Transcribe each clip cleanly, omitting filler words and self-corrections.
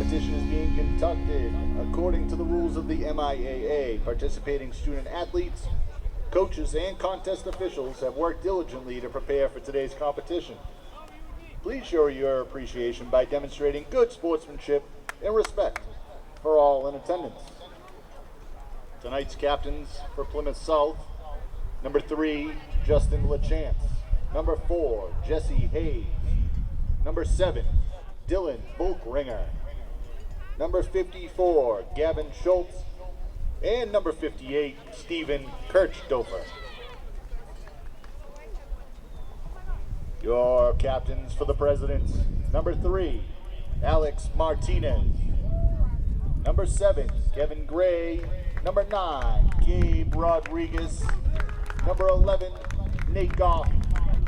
competition is being conducted according to the rules of the MIAA. Participating student athletes, coaches, and contest officials have worked diligently to prepare for today's competition. Please show your appreciation by demonstrating good sportsmanship and respect for all in attendance. Tonight's captains for Plymouth South: number 3, Justin LaChance; number 4, Jesse Hayes; number 7, Dylan Volkringer; number 54, Gavin Schultz; and number 58, Stephen Kirchdorfer. Your captains for the Presidents: number 3, Alex Martinez; number 7, Kevin Gray; number 9, Gabe Rodriguez; number 11, Nate Goff;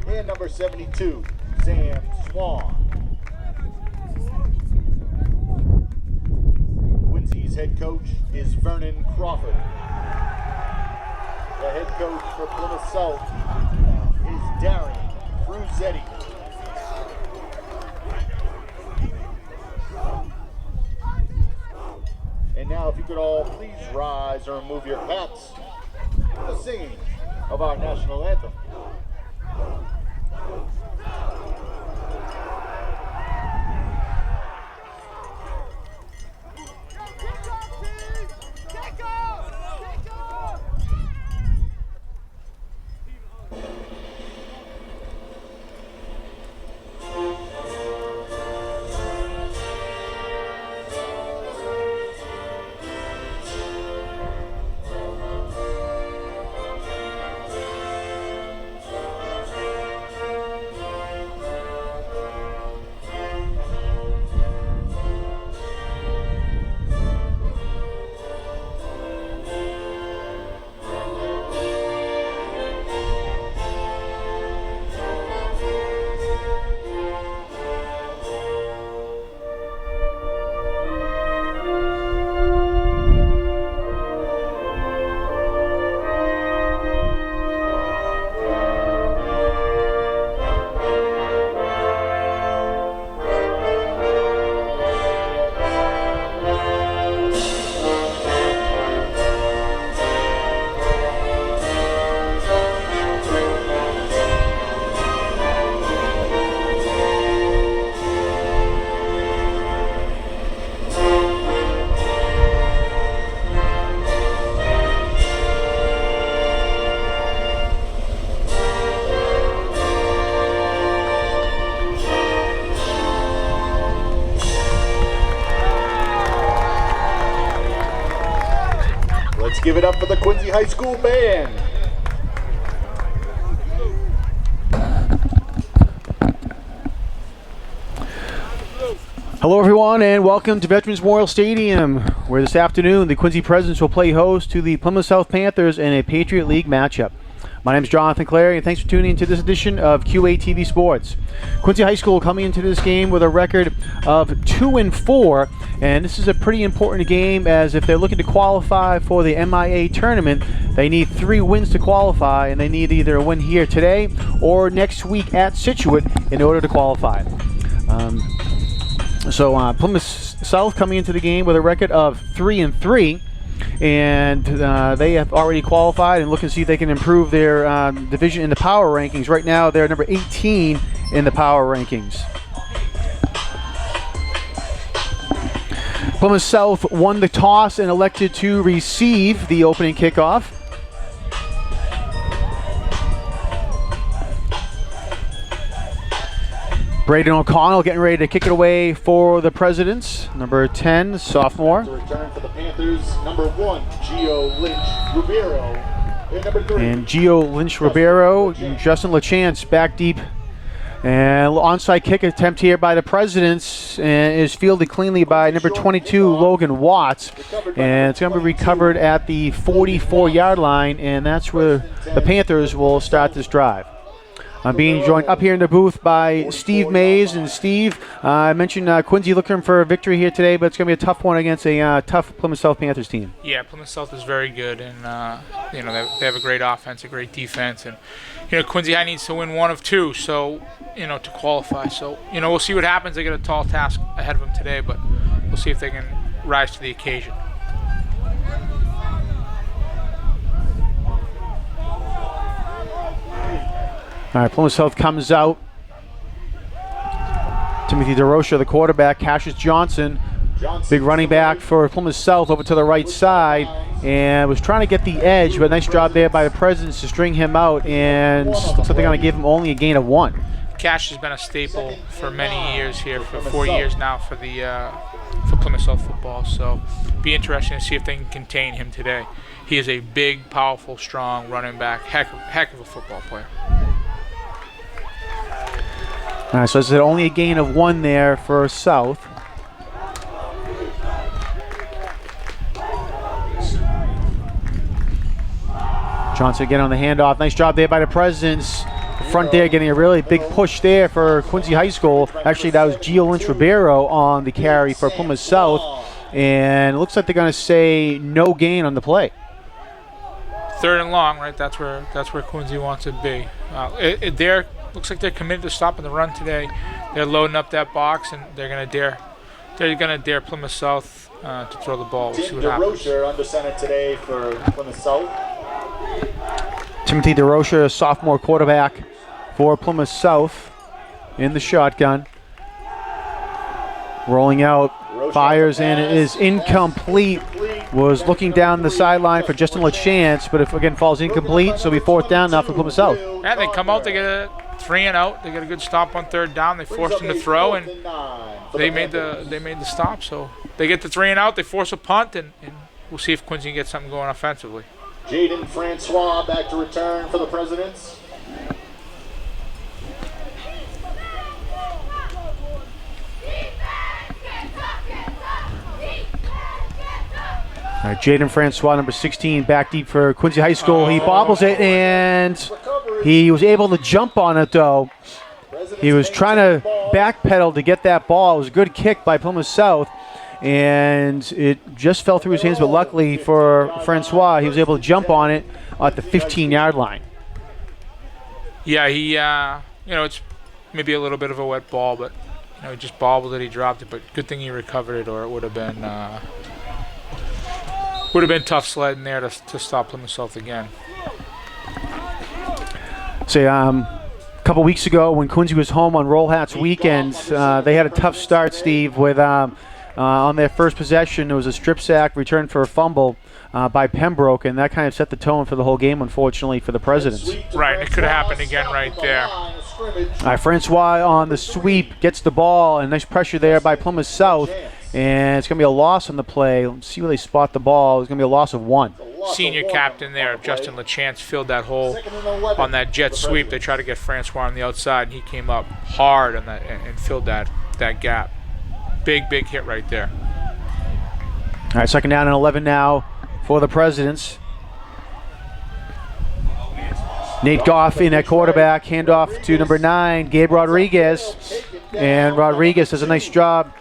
and number 72, Sam Swan. Quincy's head coach is Vernon Crawford. The head coach for Plymouth South is Darren Fruzetti. And now, if you could all please rise or remove your hats for the singing of our national anthem. Let's give it up for the Quincy High School Band. Hello everyone, and welcome to Veterans Memorial Stadium, where this afternoon the Quincy Presidents will play host to the Plymouth South Panthers in a Patriot League matchup. My name is Jonathan Clary, and thanks for tuning into this edition of QATV Sports. Quincy High School coming into this game with a record of 2-4, and this is a pretty important game, as if they're looking to qualify for the MIA tournament, they need 3 wins to qualify, and they need either a win here today or next week at Scituate in order to qualify. So Plymouth South coming into the game with a record of 3-3. And they have already qualified and looking to see if they can improve their division in the power rankings. Right now, they're number 18 in the power rankings. Plymouth South won the toss and elected to receive the opening kickoff. Braden O'Connell getting ready to kick it away for the Presidents. Number 10, sophomore. To return for the Panthers, number 1, Gio Lynch Ribeiro. And number 3. And Gio Lynch Ribeiro, Justin LaChance back deep. And onside kick attempt here by the Presidents, and is fielded cleanly by number 22, Logan Watts. And it's going to be recovered at the 44-yard line, and that's where the Panthers will start this drive. I'm being joined up here in the booth by Steve Mays. And Steve, I mentioned Quincy looking for a victory here today, but it's going to be a tough one against a tough Plymouth South Panthers team. Yeah, Plymouth South is very good, and they have a great offense, a great defense, and Quincy High needs to win one of 2, so to qualify. So we'll see what happens. They got a tall task ahead of them today, but we'll see if they can rise to the occasion. All right, Plymouth South comes out. Timothy DeRocha, the quarterback. Cassius Johnson, big running back for Plymouth South, over to the right side, and was trying to get the edge, but nice job there by the Presidents to string him out, and looks like they're going to give him only a gain of 1. Cash has been a staple for many years here, for 4 years now for Plymouth South football. So, be interesting to see if they can contain him today. He is a big, powerful, strong running back, heck of a football player. All right, so it's only a gain of 1 there for South. Johnson again on the handoff. Nice job there by the Presidents. The front there getting a really big push there for Quincy High School. Actually, that was Gio Lynch-Ribeiro on the carry for Plymouth South. And it looks like they're going to say no gain on the play. 3rd and long, right? That's where Quincy wants to be. Looks like they're committed to stopping the run today. They're loading up that box, and they're gonna dare Plymouth South to throw the ball. We'll see what happens. DeRocha under center today for Plymouth South. Timothy DeRocha, sophomore quarterback for Plymouth South, in the shotgun. Rolling out, fires, and it is incomplete. Was looking down the sideline for Justin LaChance, but if again falls incomplete, so it'll be 4th down now for Plymouth South. Yeah, they come out, they get a 3 and out. They get a good stop on 3rd down. They forced him to throw, and they made the stop. So they get the 3 and out. They force a punt, and we'll see if Quincy can get something going offensively. Jaden Francois back to return for the Presidents. All right, Jaden Francois, number 16, back deep for Quincy High School. He bobbles it, and he was able to jump on it, though. He was trying to backpedal to get that ball. It was a good kick by Plymouth South, and it just fell through his hands, but luckily for Francois, he was able to jump on it at the 15-yard line. Yeah, he, it's maybe a little bit of a wet ball, but, he just bobbled it, he dropped it, but good thing he recovered it, or it would have been tough sledding there to stop Plymouth South again. So, a couple weeks ago when Quincy was home on Roll Hats weekend, they had a tough start, Steve, with on their first possession, it was a strip sack return for a fumble by Pembroke, and that kind of set the tone for the whole game, unfortunately, for the Presidents. Right, it could have happened again right there. All right, Francois on the sweep gets the ball, and nice pressure there by Plymouth South, and it's going to be a loss on the play. Let's see where they spot the ball. It's going to be a loss of 1. Senior captain there, Justin LaChance, filled that hole on that jet sweep. They tried to get Francois on the outside, and he came up hard on that and filled that gap. Big hit right there. All right, 2nd down and 11 now for the Presidents. Nate Goff in at quarterback, handoff to number 9, Gabe Rodriguez. And Rodriguez does a nice job.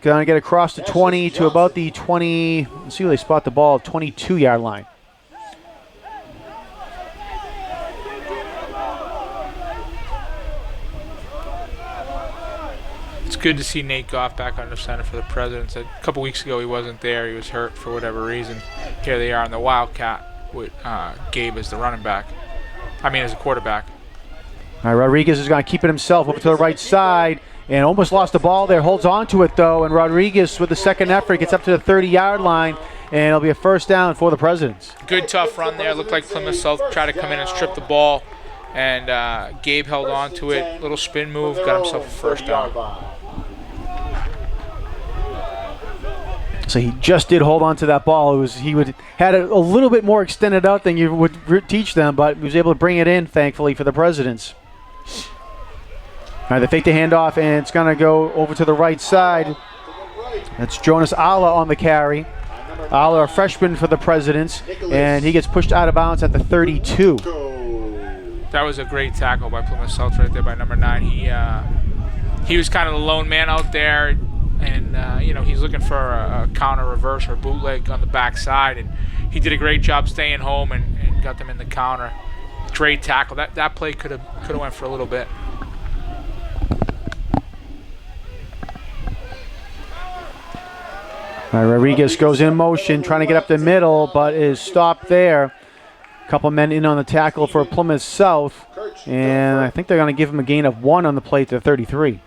Going to get across the 20 to about the 20, let's see where they spot the ball, 22-yard line. It's good to see Nate Goff back under center for the Presidents. A couple weeks ago he wasn't there. He was hurt for whatever reason. Here they are in the Wildcat with Gabe as the running back. As a quarterback. All right, Rodriguez is going to keep it himself over to the right side and almost lost the ball there. Holds on to it, though, and Rodriguez with the second effort gets up to the 30-yard line, and it'll be a 1st down for the Presidents. Good, tough run there. Looked like Plymouth South tried to come in and strip the ball, and Gabe held on to it. Little spin move, got himself a 1st down. So he just did hold on to that ball. He had a little bit more extended out than you would teach them, but he was able to bring it in, thankfully, for the Presidents. All right, they fake the handoff, and it's going to go over to the right side. That's Jonas Alla on the carry. Alla, a freshman for the Presidents, and he gets pushed out of bounds at the 32. That was a great tackle by Plymouth South right there by number 9. He was kind of the lone man out there. And, he's looking for a counter reverse or bootleg on the backside. And he did a great job staying home and got them in the counter. Great tackle. That play could have went for a little bit. All right, Rodriguez goes in motion, trying to get up the middle, but is stopped there. A couple men in on the tackle for Plymouth South, and I think they're going to give him a gain of 1 on the play to 33.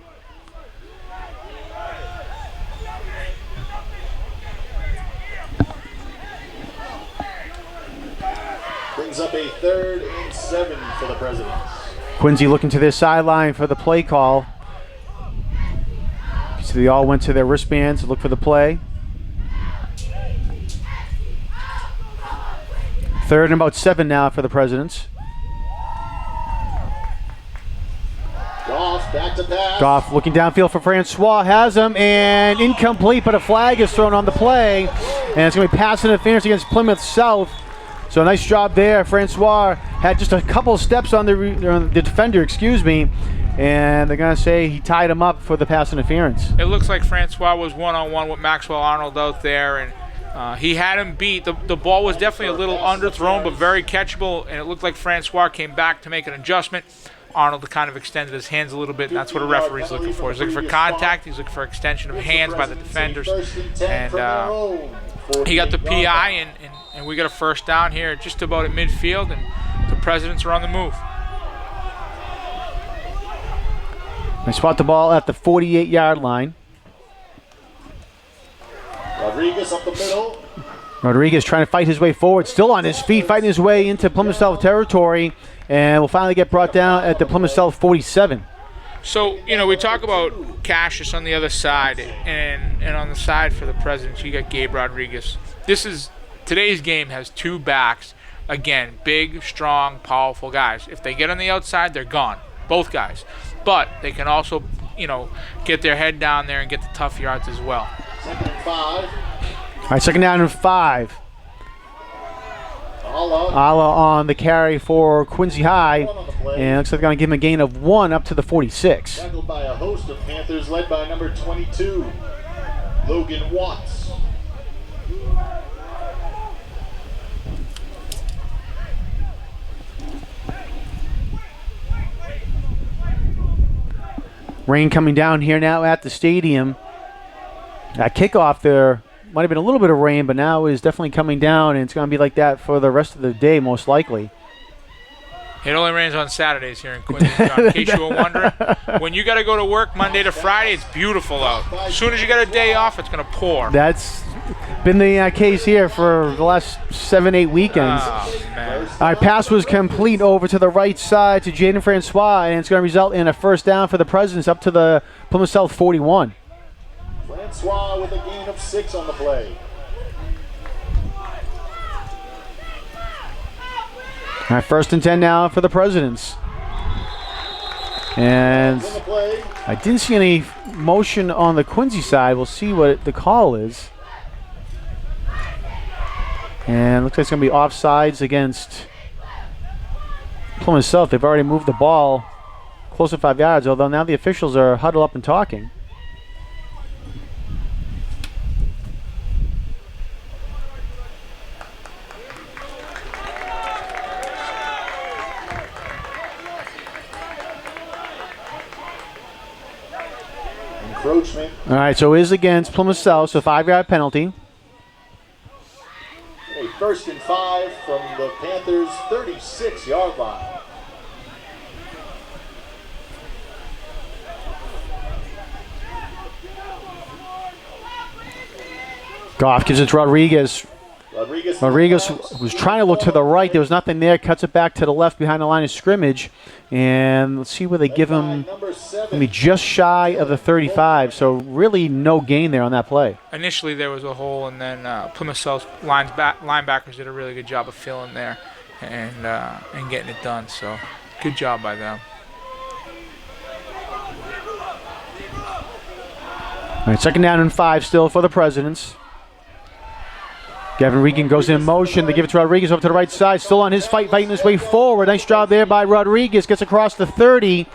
Brings up a 3rd and 7 for the Presidents. Quincy looking to their sideline for the play call. So they all went to their wristbands to look for the play. 3rd and about 7 now for the Presidents. Goff back to pass. Goff looking downfield for Francois, has him, and incomplete, but a flag is thrown on the play, and it's going to be pass interference against Plymouth South. So nice job there. Francois had just a couple steps on the defender, and they're going to say he tied him up for the pass interference. It looks like Francois was one-on-one with Maxwell Arnold out there, and he had him beat. The ball was definitely a little underthrown, but very catchable, and it looked like Francois came back to make an adjustment. Arnold kind of extended his hands a little bit, and that's what a referee's looking for. He's looking for contact. He's looking for extension of hands by the defenders. And he got the PI, and we got a first down here just about at midfield, and the Presidents are on the move. They spot the ball at the 48-yard line. Rodriguez up the middle. Rodriguez trying to fight his way forward, still on his feet, fighting his way into Plymouth South territory, and will finally get brought down at the Plymouth South 47. So, we talk about Cassius on the other side, and on the side for the Presidents, you got Gabe Rodriguez. Today's game has 2 backs, again, big, strong, powerful guys. If they get on the outside, they're gone, both guys. But they can also, get their head down there and get the tough yards as well. 2nd and 5. All right, 2nd down and 5. Ala on the carry for Quincy High, and looks like they're going to give him a gain of 1 up to the 46. Tackled by a host of Panthers led by number 22, Logan Watts. Rain coming down here now at the stadium. At kickoff there might have been a little bit of rain, but now is definitely coming down, and it's going to be like that for the rest of the day, most likely. It only rains on Saturdays here in Quincy, John, in case you were wondering. When you got to go to work Monday to Friday, it's beautiful out. As soon as you got a day off, it's going to pour. That's been the case here for the last 7-8 weekends. Oh, man. All right, pass was complete over to the right side to Jaden Francois, and it's going to result in a first down for the Presidents up to the Plymouth South 41. Francois with a gain of 6 on the play. All right, 1st and 10 now for the Presidents. And I didn't see any motion on the Quincy side. We'll see what the call is. And looks like it's going to be offsides against Plymouth South. They've already moved the ball close to 5 yards, although now the officials are huddled up and talking. Encroachment. All right, so it is against Plymouth South, so 5-yard penalty. A 1st and 5 from the Panthers' 36-yard line. Goff gives it to Rodriguez. Rodriguez was trying to look to the right. There was nothing there. Cuts it back to the left behind the line of scrimmage. And let's see where they give him. Maybe just shy of the 35. So really no gain there on that play. Initially there was a hole, and then Plymouth South linebackers did a really good job of filling there and getting it done. So good job by them. All right, 2nd down and 5 still for the Presidents. Gavin Regan goes in motion. They give it to Rodriguez over to the right side. Still on his fighting his way forward. Nice job there by Rodriguez. Gets across the 30.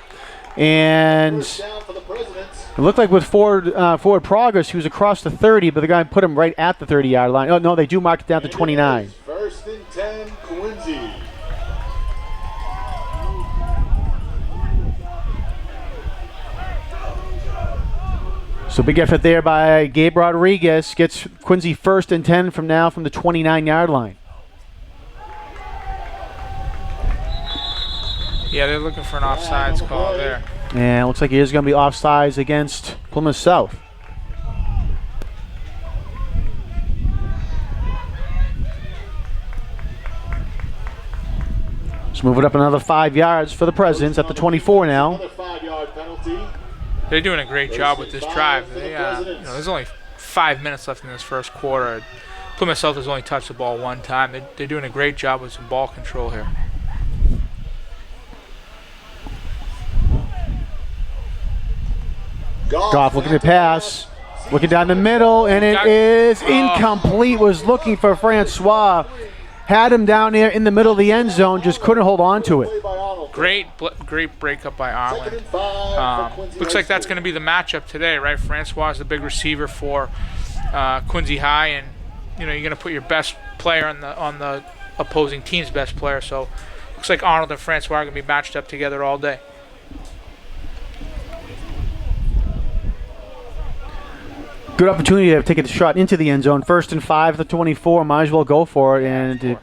And it looked like with forward progress, he was across the 30, but the guy put him right at the 30-yard line. Oh, no, they do mark it down to 29. 1st and 10, Quincy. So big effort there by Gabe Rodriguez. Gets Quincy 1st and 10 from now from the 29-yard line. Yeah, they're looking for an offsides call there. And it looks like it is going to be offsides against Plymouth South. Let's move it up another 5 yards for the Presidents at the 24 now. Another 5-yard penalty. They're doing a great job with this drive. They, there's only 5 minutes left in this first quarter. Plymouth South has only touched the ball one time. They're doing a great job with some ball control here. Goff looking to pass, looking down the middle, and it is incomplete. Was looking for Francois. Had him down there in the middle of the end zone, just couldn't hold on to it. Great breakup by Arlen. Looks like that's going to be the matchup today, right? Francois is the big receiver for Quincy High, and you're going to put your best player on the opposing team's best player. So looks like Arnold and Francois are going to be matched up together all day. Good opportunity to take a shot into the end zone. 1st and 5 at the 24. Might as well go for it. And it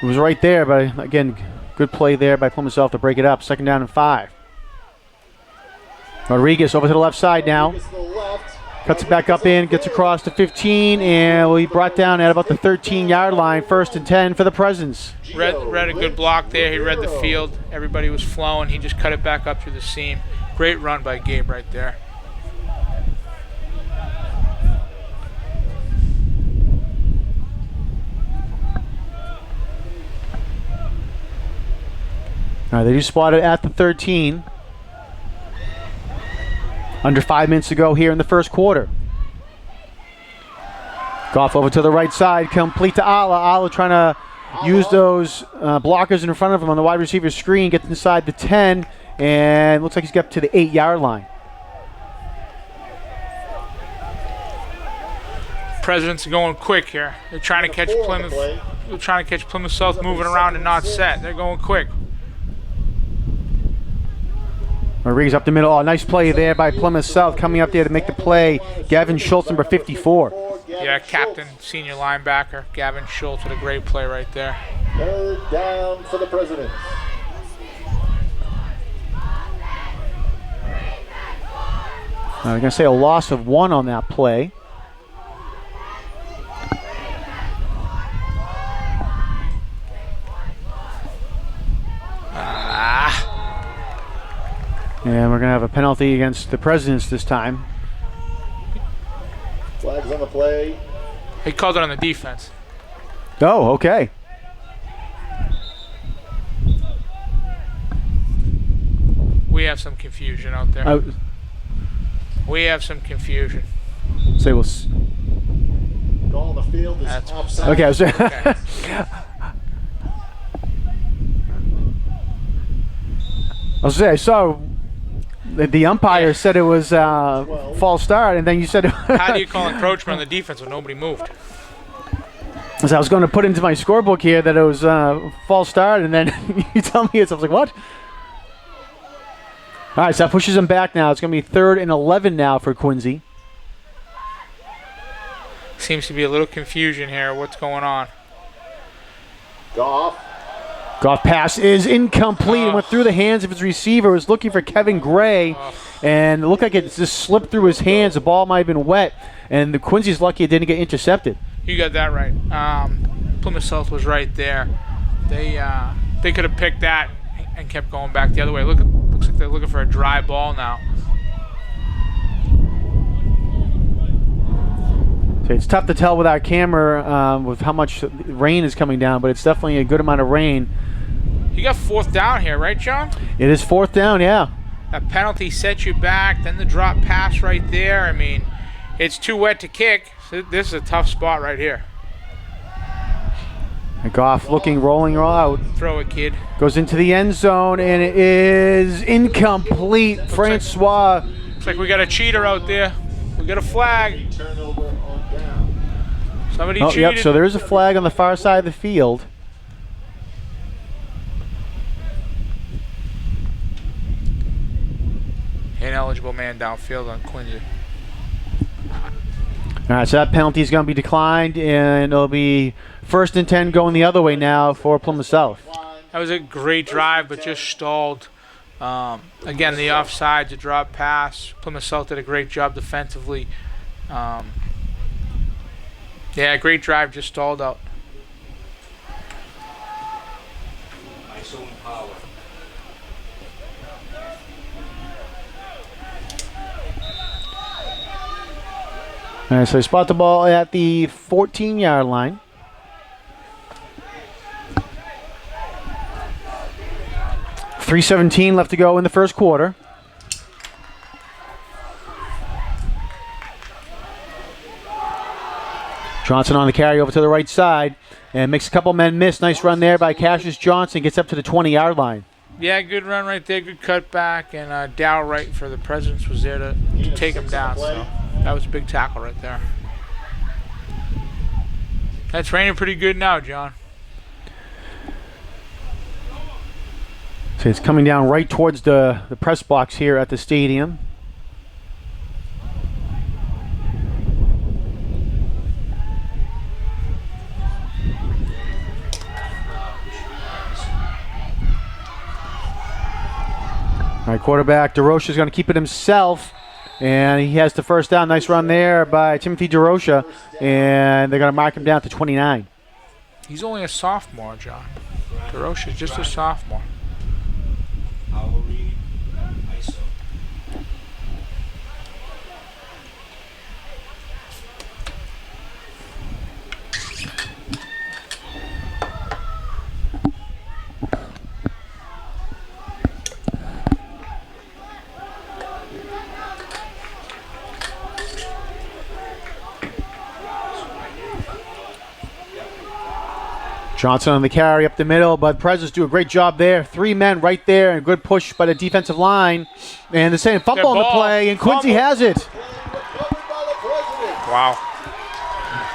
was right there. But again, good play there by Plymouth South to break it up. 2nd down and 5. Rodriguez over to the left side now. Cuts it back up in. Gets across to 15. And will be brought down at about the 13-yard line. 1st and 10 for the Presidents. Read a good block there. He read the field. Everybody was flowing. He just cut it back up through the seam. Great run by Gabe right there. All right, they do spot it at the 13. Under 5 minutes to go here in the first quarter. Goff over to the right side, complete to Ala. Ala trying to use those blockers in front of him on the wide receiver screen, gets inside the 10, and looks like he's got up to the 8-yard line. Presidents are going quick here. They're trying to catch Plymouth. They're trying to catch Plymouth South moving around and not set. They're going quick. Rodriguez up the middle. Oh, nice play there by Plymouth South coming up there to make the play. Gavin Schultz, number 54. Yeah, captain, senior linebacker. Gavin Schultz with a great play right there. 3rd down for the Presidents. I'm going to say a loss of 1 on that play. And we're going to have a penalty against the Presidents this time. Flags on the play. He called it on the defense. Oh, okay. We have some confusion out there. We have some confusion. Say we'll. Call on the field is That's offside. Okay. Okay. I saw the umpire said it was false start, and then you said. How do you call encroachment on the defense when nobody moved? So I was going to put into my scorebook here that it was false start, and then you tell me it's. I was like, what? All right, so that pushes him back now. It's going to be 3rd and 11 now for Quincy. Seems to be a little confusion here. What's going on? Goff. Goff pass is incomplete. It went through the hands of his receiver. Was looking for Kevin Gray, and it looked like it just slipped through his hands. The ball might have been wet, and the Quincy's lucky it didn't get intercepted. You got that right. Plymouth South was right there. They could have picked that and kept going back the other way. Looks like they're looking for a dry ball now. So it's tough to tell with our camera with how much rain is coming down, but it's definitely a good amount of rain. You got 4th down here, right, John? It is 4th down, yeah. That penalty sets you back, then the drop pass right there. I mean, it's too wet to kick. So this is a tough spot right here. Goff looking, rolling out. Throw it, kid. Goes into the end zone, and it is incomplete. Francois. Looks like we got a cheater out there. We got a flag. Turnover on down. Somebody Oh, cheated. yep, so there is a flag on the far side of the field. Ineligible man downfield on Quincy. All right, so that penalty is going to be declined, and it'll be 1st and 10 going the other way now for Plymouth South. That was a great drive, but just stalled. Again, the offsides, a drop pass. Plymouth South did a great job defensively. Yeah, great drive, just stalled out. All right, so they spot the ball at the 14-yard line. .317 left to go in the first quarter. Johnson on the carry over to the right side and makes a couple men miss. Nice run there by Cassius Johnson. Gets up to the 20-yard line. Yeah, good run right there, good cutback, and Dow Wright for the Presidents was there to take him down. So that was a big tackle right there. That's raining pretty good now, John. So it's coming down right towards the press box here at the stadium. All right, quarterback DeRocha is going to keep it himself, and he has the first down. Nice run there by Timothy DeRocha, and they're going to mark him down to 29. He's only a sophomore, John. DeRocha is just a sophomore. Johnson on the carry up the middle, but Presidents do a great job there. 3 men right there, and a good push by the defensive line. And the same fumble on the play, and Quincy has it. Wow.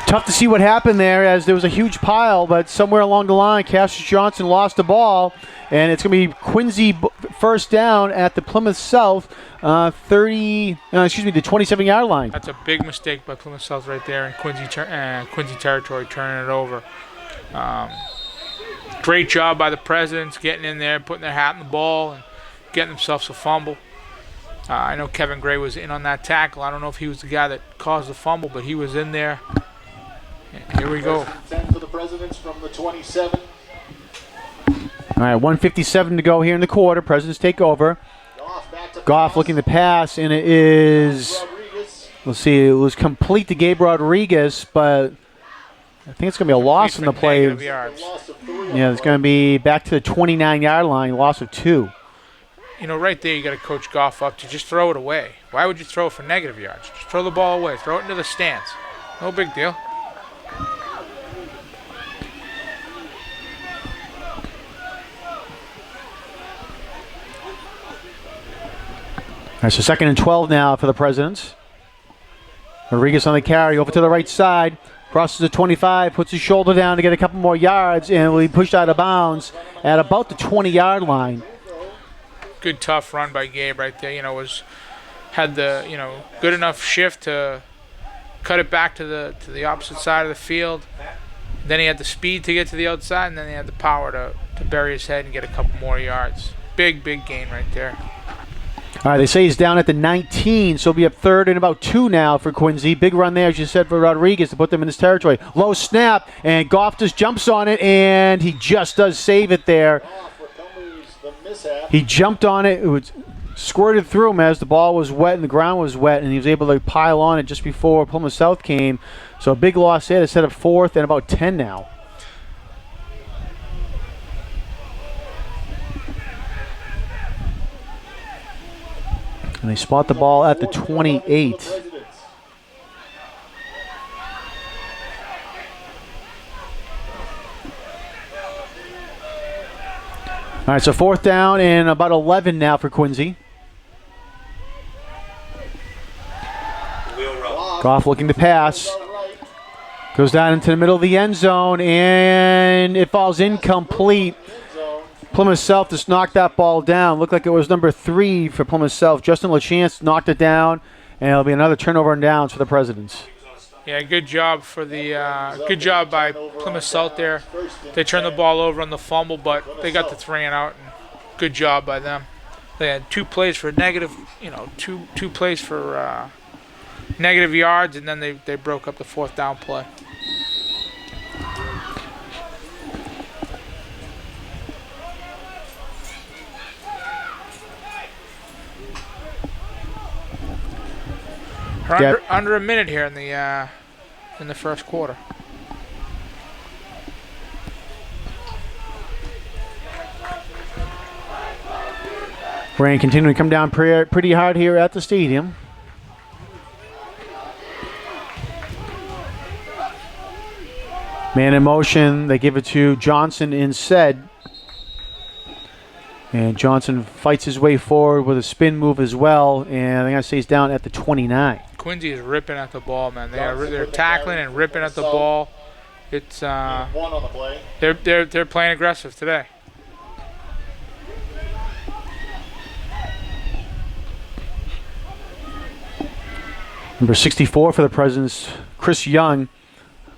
Tough to see what happened there, as there was a huge pile, but somewhere along the line, Cassius Johnson lost the ball, and it's going to be Quincy first down at the Plymouth South the 27-yard line. That's a big mistake by Plymouth South right there in Quincy territory, turning it over. Great job by the Presidents getting in there, putting their hat in the ball, and getting themselves a fumble. I know Kevin Gray was in on that tackle. I don't know if he was the guy that caused the fumble, but he was in there. And here we go. 10 for the Presidents from the 27. All right, 1:57 to go here in the quarter. Presidents take over. Goff looking to pass, and it is, let's see, it was complete to Gabe Rodriguez, but I think it's going to be a loss in the play. Yeah, it's going to be back to the 29-yard line, loss of 2. You know, right there you got to coach Goff up to just throw it away. Why would you throw it for negative yards? Just throw the ball away. Throw it into the stands. No big deal. All right, so 2nd and 12 now for the Presidents. Rodriguez on the carry over to the right side. Crosses the 25, puts his shoulder down to get a couple more yards, and will be pushed out of bounds at about the 20-yard line. Good tough run by Gabe right there. Had the good enough shift to cut it back to the opposite side of the field. Then he had the speed to get to the outside, and then he had the power to bury his head and get a couple more yards. Big gain right there. All right, they say he's down at the 19, so he'll be up 3rd and about 2 now for Quincy. Big run there, as you said, for Rodriguez to put them in his territory. Low snap, and Goff just jumps on it, and he just does save it there. He jumped on it. It was squirted through him as the ball was wet and the ground was wet, and he was able to pile on it just before Plymouth South came. So a big loss there to set up 4th and about 10 now. And they spot the ball at the 28. All right, so 4th down and about 11 now for Quincy. Goff looking to pass. Goes down into the middle of the end zone, and it falls incomplete. Plymouth South just knocked that ball down. Looked like it was number 3 for Plymouth South. Justin LaChance knocked it down, and it'll be another turnover and downs for the Presidents. Yeah, good job for the good job by Plymouth South there. They turned the ball over on the fumble, but they got the 3 and out. And good job by them. They had 2 plays for negative, two plays for negative yards, and then they broke up the 4th down play. We're under a minute here in the first quarter. Rain continuing to come down pretty hard here at the stadium. Man in motion. They give it to Johnson instead. And Johnson fights his way forward with a spin move as well. And I'm going to say he's down at the 29. Quincy is ripping at the ball, man. They're tackling and ripping at the ball. It's they're playing aggressive today. Number 64 for the Presidents, Chris Young,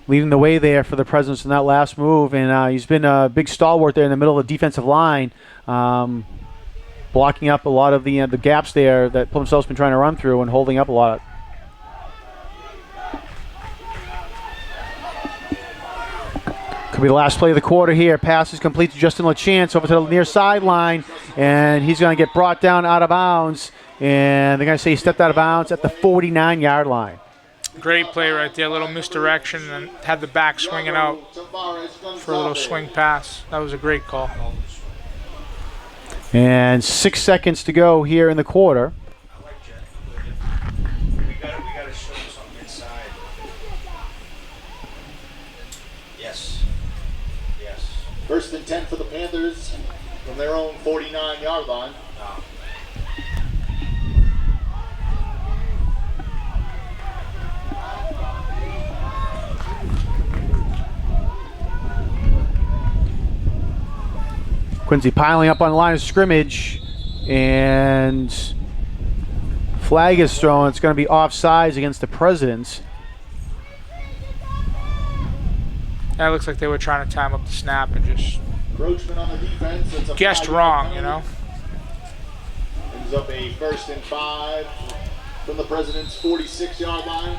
leading the way there for the Presidents in that last move. And he's been a big stalwart there in the middle of the defensive line, blocking up a lot of the gaps there that Plymouth South's been trying to run through and holding up a lot. Could be the last play of the quarter here. Pass is complete to Justin LaChance over to the near sideline, and he's going to get brought down out of bounds. And they're going to say he stepped out of bounds at the 49-yard line. Great play right there. A little misdirection and had the back swinging out for a little swing pass. That was a great call. And 6 seconds to go here in the quarter. We gotta show something inside. Yes. 1st and 10 for the Panthers from their own 49-yard line. Quincy piling up on the line of scrimmage, and flag is thrown. It's going to be offsides against the Presidents. That looks like they were trying to time up the snap and just On the defense, it's a guessed wrong, Ends up a 1st and 5 from the President's 46-yard line.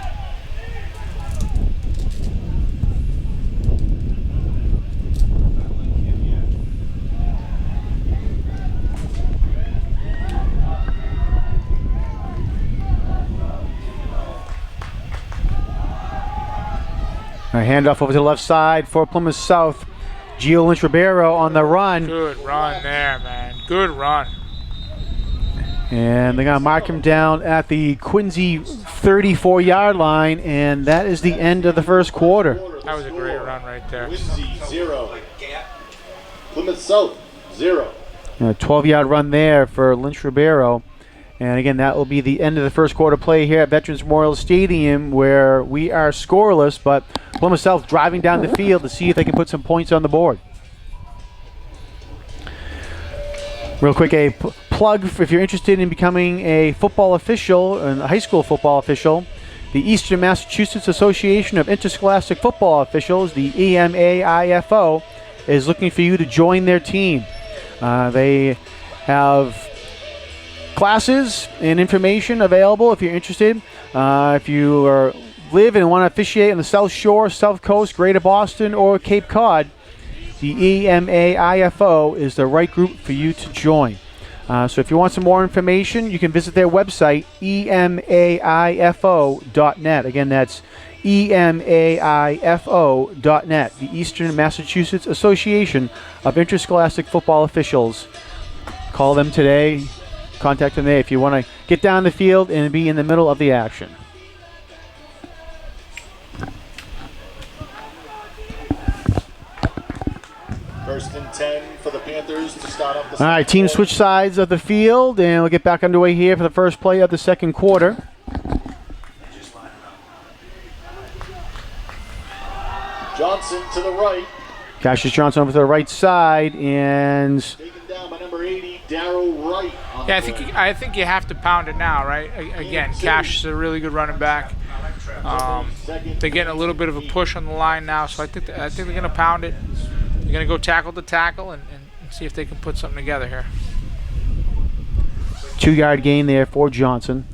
A handoff over to the left side for Plymouth South. Gio Lynch-Ribeiro on the run. good run there, man. Good run. And they're going to mark him down at the Quincy 34-yard line, and that is the end of the first quarter. That was a great run right there. Quincy 0. Plymouth South 0. A 12-yard run there for Lynch-Ribeiro. And again, that will be the end of the first quarter play here at Veterans Memorial Stadium, where we are scoreless, but Plymouth South driving down the field to see if they can put some points on the board. Real quick, a plug if you're interested in becoming a football official, a high school football official. The Eastern Massachusetts Association of Interscholastic Football Officials, the EMAIFO, is looking for you to join their team. They have classes and information available if you're interested. If you live and want to officiate on the South Shore, South Coast, Greater Boston, or Cape Cod, the EMAIFO is the right group for you to join. So if you want some more information, you can visit their website, emaifo.net. Again, that's emaifo.net, the Eastern Massachusetts Association of Interscholastic Football Officials. Call them today. Contact them there if you want to get down the field and be in the middle of the action. First and 10 for the Panthers to start up the All right, team switch sides of the field, and we'll get back underway here for the first play of the second quarter. Johnson to the right. Cassius Johnson over to the right side, and Taken down by number 80, Darryl Wright. Yeah, I think you have to pound it now, right? Again, Cash is a really good running back. They're getting a little bit of a push on the line now, so I think they're going to pound it. They're going to go tackle to tackle and see if they can put something together here. 2-yard gain there for Johnson.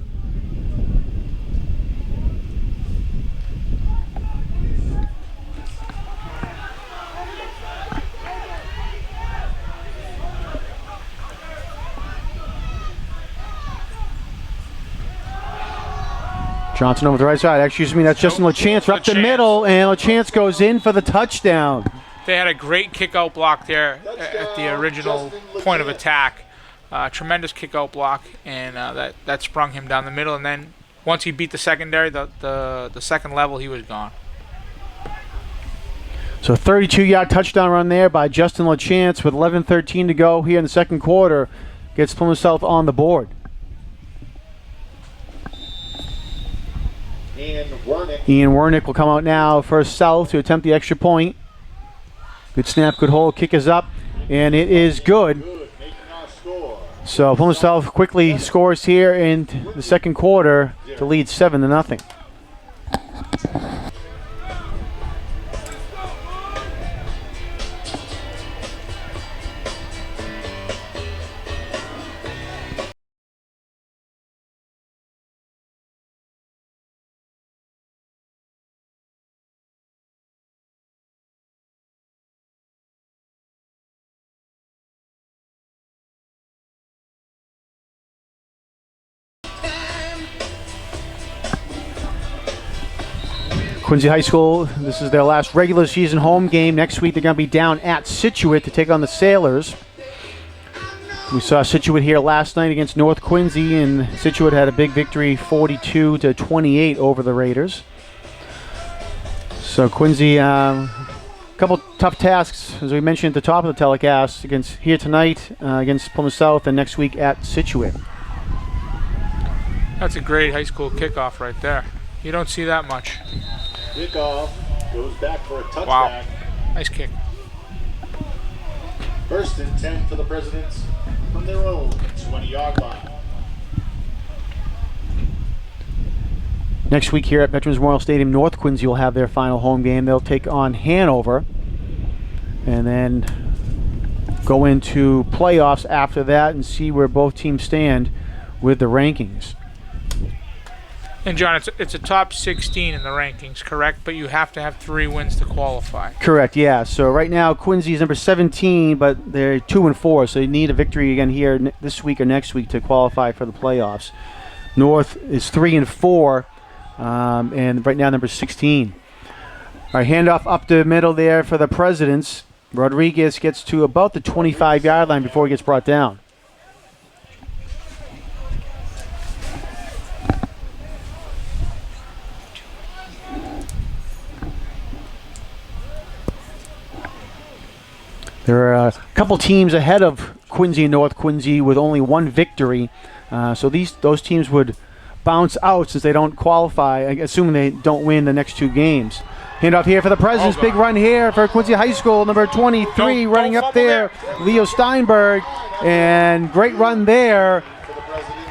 Johnson over the right side. Excuse me, that's Justin LaChance up the middle, and LaChance goes in for the touchdown. They had a great kick-out block there at the original point of attack. Tremendous kick-out block, and that sprung him down the middle. And then once he beat the secondary, the second level, he was gone. So 32-yard touchdown run there by Justin LaChance with 11:13 to go here in the second quarter. Gets Plymouth South on the board. Ian Wernick will come out now for South to attempt the extra point. Good snap, good hold, kick is up, and it is good. So Plymouth South quickly scores here in the second quarter to lead 7-0. Quincy High School, this is their last regular season home game. Next week they're going to be down at Scituate to take on the Sailors. We saw Scituate here last night against North Quincy, and Scituate had a big victory, 42-28 over the Raiders. So Quincy, a couple tough tasks, as we mentioned at the top of the telecast, against here tonight against Plymouth South, and next week at Scituate. That's a great high school kickoff right there. You don't see that much. Kickoff goes back for a touchback. Wow, nice kick. 1st and 10 for the Presidents from their own 20-yard line. Next week here at Veterans Memorial Stadium, North Quincy will have their final home game. They'll take on Hanover and then go into playoffs after that and see where both teams stand with the rankings. And John, it's a top 16 in the rankings, correct? But you have to have 3 wins to qualify. Correct, yeah. So right now Quincy is number 17, but they're 2-4, so they need a victory again here this week or next week to qualify for the playoffs. North is 3-4, and right now number 16. All right, handoff up the middle there for the Presidents. Rodriguez gets to about the 25-yard line before he gets brought down. There are a couple teams ahead of Quincy and North Quincy with only one victory. So those teams would bounce out since they don't qualify, assuming they don't win the next 2 games. Handoff here for the Presidents. Big run here for Quincy High School. Number 23 running up there, Leo Steinberg. And great run there.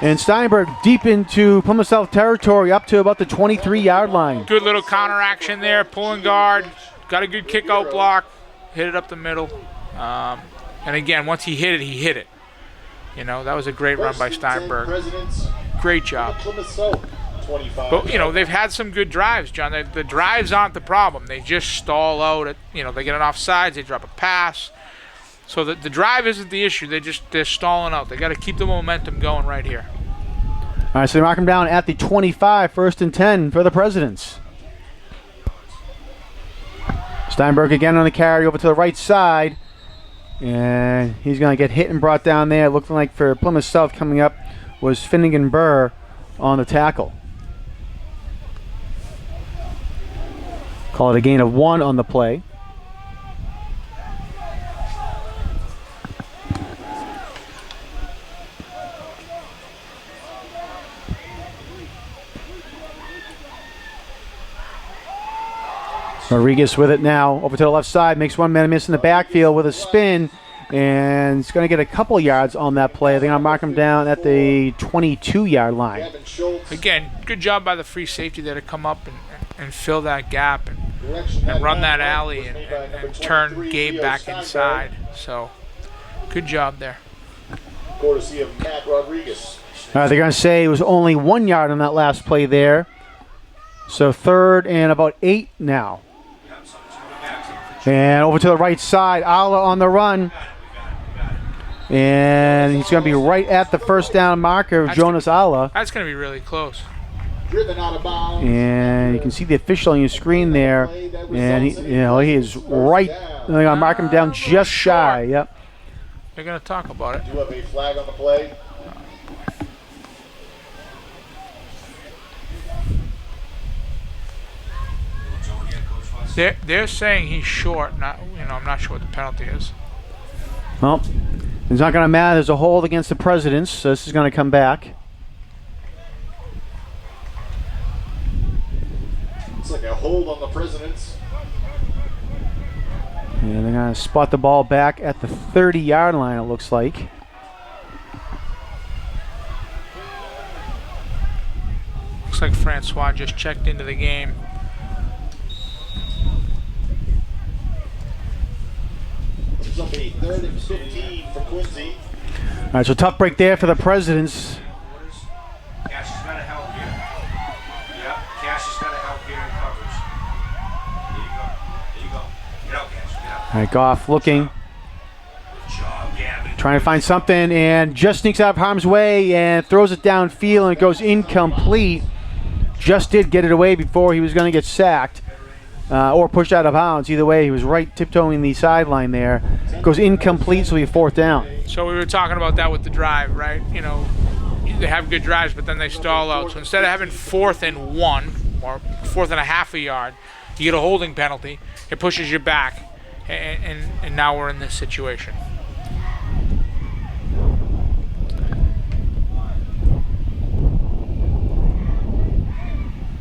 And Steinberg deep into Plymouth South territory up to about the 23-yard line. Good little counter action there, pulling guard. Got a good kick-out block. Hit it up the middle. And again, once he hit it. You know, that was a great run by Steinberg. Great job. But, you know, they've had some good drives, John. The drives aren't the problem. They just stall out. They get an offsides. They drop a pass. So the drive isn't the issue. They're stalling out. They got to keep the momentum going right here. All right, so they mark him down at the 25, 1st and 10 for the Presidents. Steinberg again on the carry over to the right side. And he's going to get hit and brought down there. Looking like for Plymouth South coming up was Finnegan Burr on the tackle. Call it a gain of 1 on the play. Rodriguez with it now over to the left side, makes one man miss in the backfield with a spin, and he's going to get a couple yards on that play. They're going to mark him down at the 22-yard line. Kevin Schultz. Again, good job by the free safety there to come up and fill that gap Direction and run that run alley was and, made by number and turn 23, Gabe Leo back Steinberg, inside. So, good job there. Courtesy of Matt Rodriguez. They're going to say it was only 1 yard on that last play there. So 3rd and about 8 now. And over to the right side, Ala on the run. And he's going to be right at the first down marker of Jonas Ala. That's going to be really close. Driven out of bounds. And you can see the official on your screen there. And he is right. They're going to mark him down just shy. Yep. They're going to talk about it. Do have a flag on the play. They're saying he's short. I'm not sure what the penalty is. Well, it's not going to matter. There's a hold against the Presidents, so this is going to come back. It's like a hold on the Presidents. And they're going to spot the ball back at the 30-yard line, it looks like. Looks like Francois just checked into the game. It's up a 3rd and 15 for Quincy. All right, so tough break there for the Presidents. Cash has got to help here. Yep, Cash has got to help here in coverage. There you go. Get out, Cash. Get out. All right, Goff looking, Good job, Gavin. trying to find something, and just sneaks out of harm's way and throws it downfield, and it goes incomplete. Just did get it away before he was going to get sacked. Or pushed out of bounds. Either way, he was right tiptoeing the sideline there. Goes incomplete, so he 4th down. So we were talking about that with the drive, right? They have good drives, but then they stall out. So instead of having 4th and 1 or 4th and a half a yard, you get a holding penalty. It pushes you back, and now we're in this situation.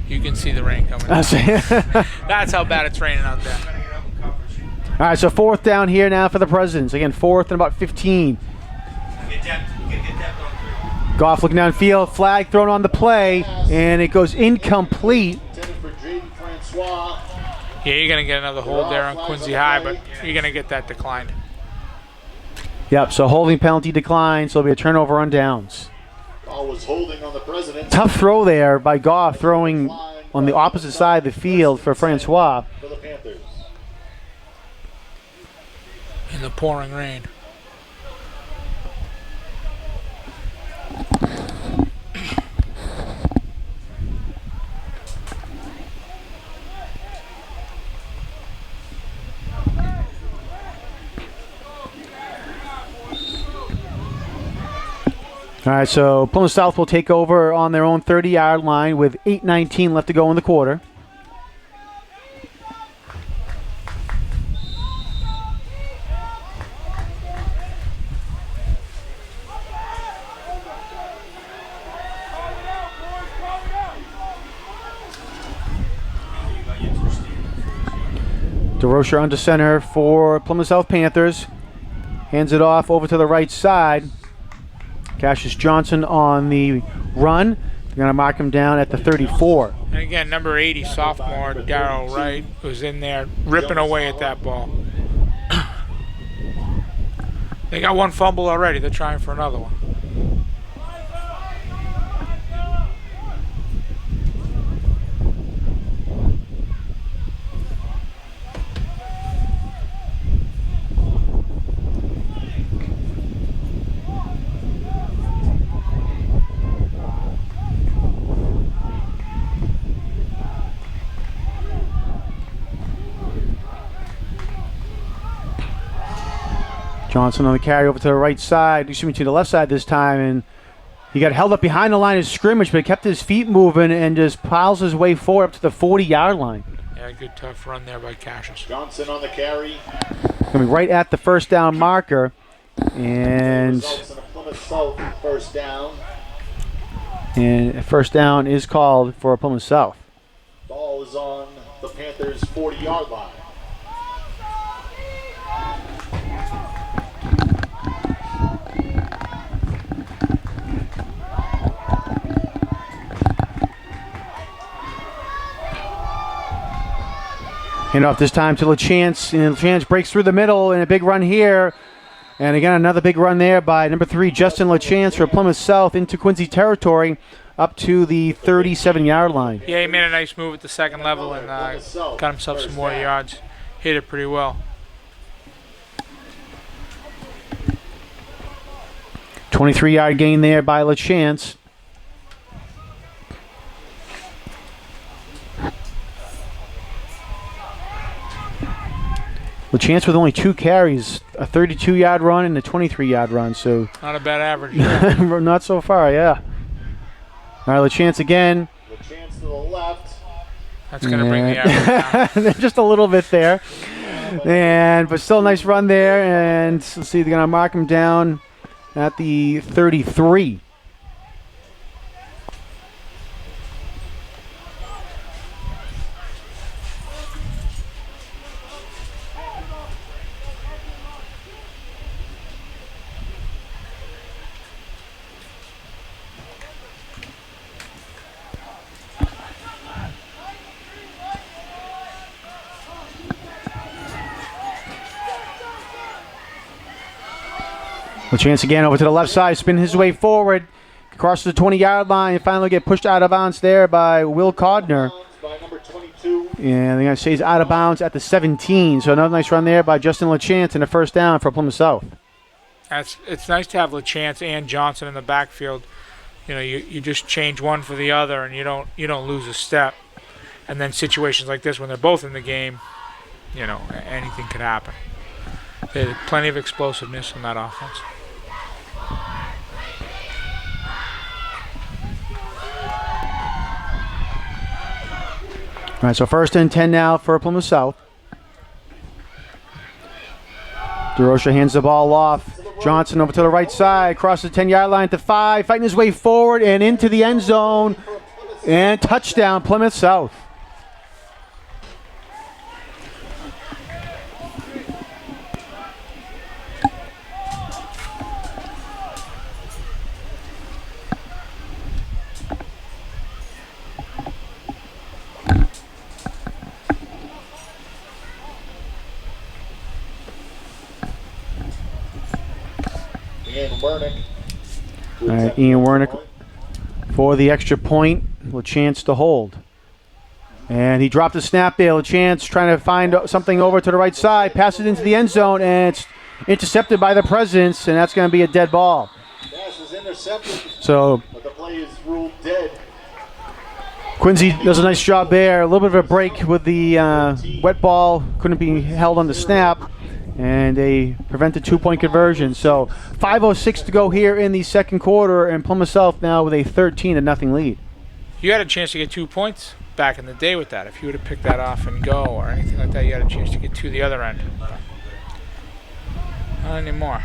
You can see the rain coming. That's how bad it's raining out there. Gotta get up in coverage. All right, so 4th down here now for the Presidents. Again, 4th and about 15. Get depth. You gotta get depth on 3. Goff looking downfield, flag thrown on the play, and it goes incomplete. Intended for Jaden Francois. Yeah, you're going to get another hold there on Quincy High, but you're going to get that declined. Yep, so holding penalty declined, so it'll be a turnover on downs. Ball was holding on the Presidents. Tough throw there by Goff, throwing on the opposite side of the field for Francois. For the Panthers. In the pouring rain. All right, so Plymouth South will take over on their own 30-yard line with 8:19 left to go in the quarter. DeRocher under center for Plymouth South Panthers. Hands it off over to the right side. Cassius Johnson on the run. They're going to mark him down at the 34. And again, number 80, sophomore Darrell Wright, was in there ripping away at that ball. They got one fumble already. They're trying for another one. Johnson on the carry over to the right side, to the left side this time, and he got held up behind the line of scrimmage, but he kept his feet moving and just piles his way forward up to the 40-yard line. Yeah, good tough run there by Cassius. Johnson on the carry. Coming right at the first down marker, and Results in a Plymouth South first down. first down is called for Plymouth South. Ball is on the Panthers' 40-yard line. Hand off this time to LaChance, and LaChance breaks through the middle, and a big run here. And again, another big run there by number 3, Justin LaChance for Plymouth South into Quincy territory up to the 37-yard line. Yeah, he made a nice move at the second level and got himself some more yards. Hit it pretty well. 23-yard gain there by LaChance. LaChance with only 2 carries, a 32-yard run and a 23-yard run, so Not a bad average. not so far, yeah. All right, LaChance again. LaChance to the left. That's going to bring the average down. Just a little bit there. But still a nice run there, and let's see, they're going to mark him down at the 33. LaChance again over to the left side, spin his way forward, crosses the 20-yard line, and finally get pushed out of bounds there by Will Codner. By number 22. And they're going to say he's out of bounds at the 17. So another nice run there by Justin LaChance and a first down for Plymouth South. It's nice to have LaChance and Johnson in the backfield. You know, you just change one for the other, and you don't lose a step. And then situations like this, when they're both in the game, you know, anything could happen. There's plenty of explosiveness in that offense. All right, so first and 10 now for Plymouth South. DeRocha hands the ball off. Johnson over to the right side, crosses the 10-yard line to 5, fighting his way forward and into the end zone. And touchdown, Plymouth South. Ian Wernick. All right, Ian Wernick for the extra point. LaChance to hold. And he dropped the snap there. LaChance trying to find something over to the right side. Passes into the end zone, and it's intercepted by the Presidents, and that's going to be a dead ball. Pass is intercepted, So but the play is ruled dead. Quincy does a nice job there. A little bit of a break with the wet ball. Couldn't be held on the snap. And they prevented 2-point conversion. So 5:06 to go here in the second quarter, and Plymouth South now with a 13-0 lead. You had a chance to get 2 points back in the day with that. If you would have picked that off and go or anything like that, you had a chance to get 2 the other end. Not anymore.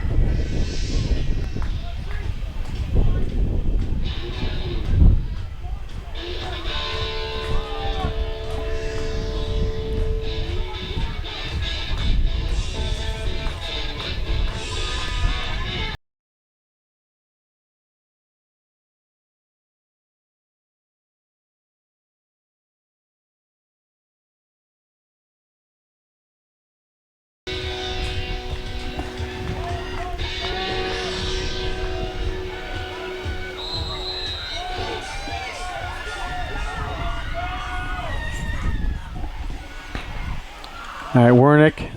All right, Wernick.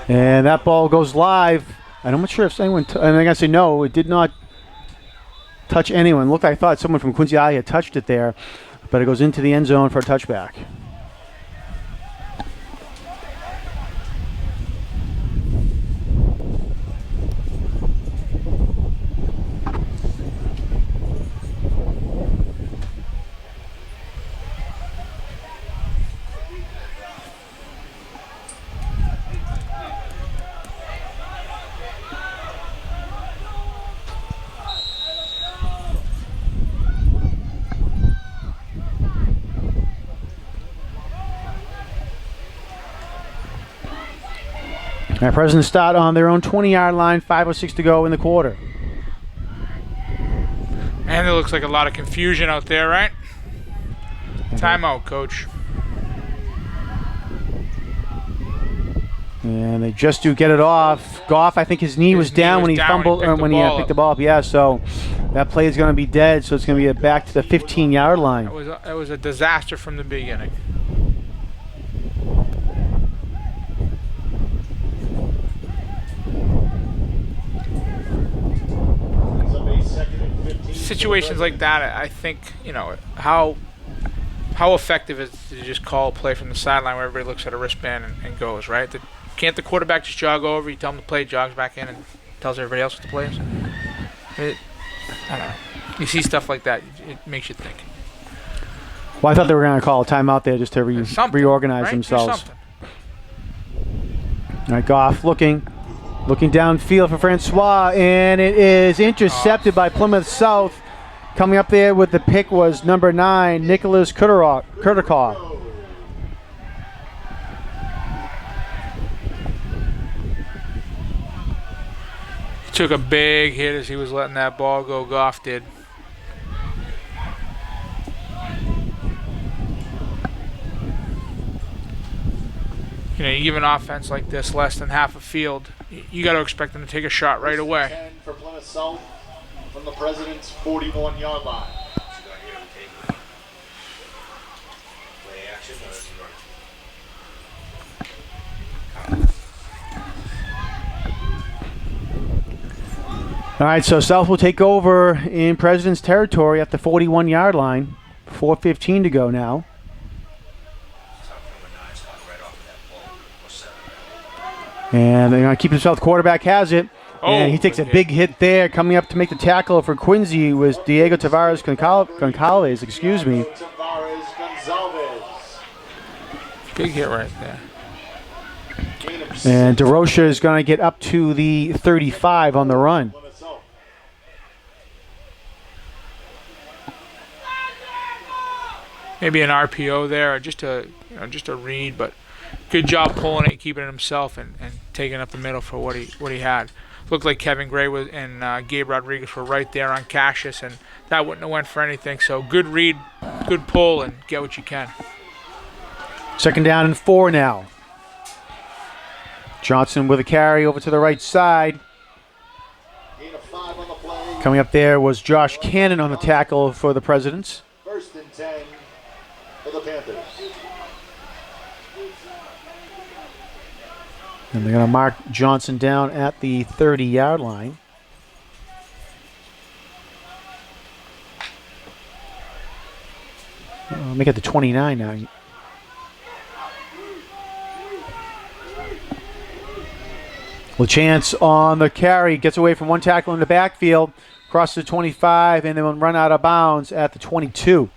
And that ball goes live. I'm not sure if anyone, and I gotta say no, it did not touch anyone. Looked, I thought someone from Quincy I had touched it there, but it goes into the end zone for a touchback. All right, Presidents start on their own 20-yard line, 5:06 to go in the quarter. And there looks like a lot of confusion out there, right? Timeout, coach. And they just do get it off. Goff, I think his knee was down when he fumbled, or when he picked the ball up. Yeah, so that play is going to be dead. So it's going to be back to the 15-yard line. It was a disaster from the beginning. Situations like that, I think, how effective is it to just call a play from the sideline where everybody looks at a wristband and goes, right? Can't the quarterback just jog over? You tell him to play, jogs back in, and tells everybody else what the play is? I don't know. You see stuff like that, it makes you think. Well, I thought they were going to call a timeout there just to reorganize right? themselves. All right, Goff looking downfield for Francois, and it is intercepted by Plymouth South. Coming up there with the pick was number 9, Nicholas Kurtikoff. Took a big hit as he was letting that ball go. Goff did. You give an offense like this less than half a field, you got to expect them to take a shot right away. 10 for Plymouth South from the President's 41-yard line. Play action or is he All right, so South will take over in President's territory at the 41-yard line. 4:15 to go now. And they're going to keep himself. The quarterback has it. And he takes a big hit there. Coming up to make the tackle for Quincy was Diego Tavares Goncalves, excuse me. Tavares Gonzalez. Big hit right there. And DeRocha is going to get up to the 35 on the run. Maybe an RPO there, or just a read, but good job pulling it, keeping it himself, and taking up the middle for what he had. Looked like Kevin Gray and Gabe Rodriguez were right there on Cassius, and that wouldn't have went for anything. So good read, good pull, and get what you can. 2nd down and 4 now. Johnson with a carry over to the right side. Coming up there was Josh Cannon on the tackle for the Presidents. 1st and 10 for the Panthers. And they're going to mark Johnson down at the 30-yard line. Make it the 29 now. LaChance on the carry, gets away from one tackle in the backfield, crosses the 25, and then will run out of bounds at the 22.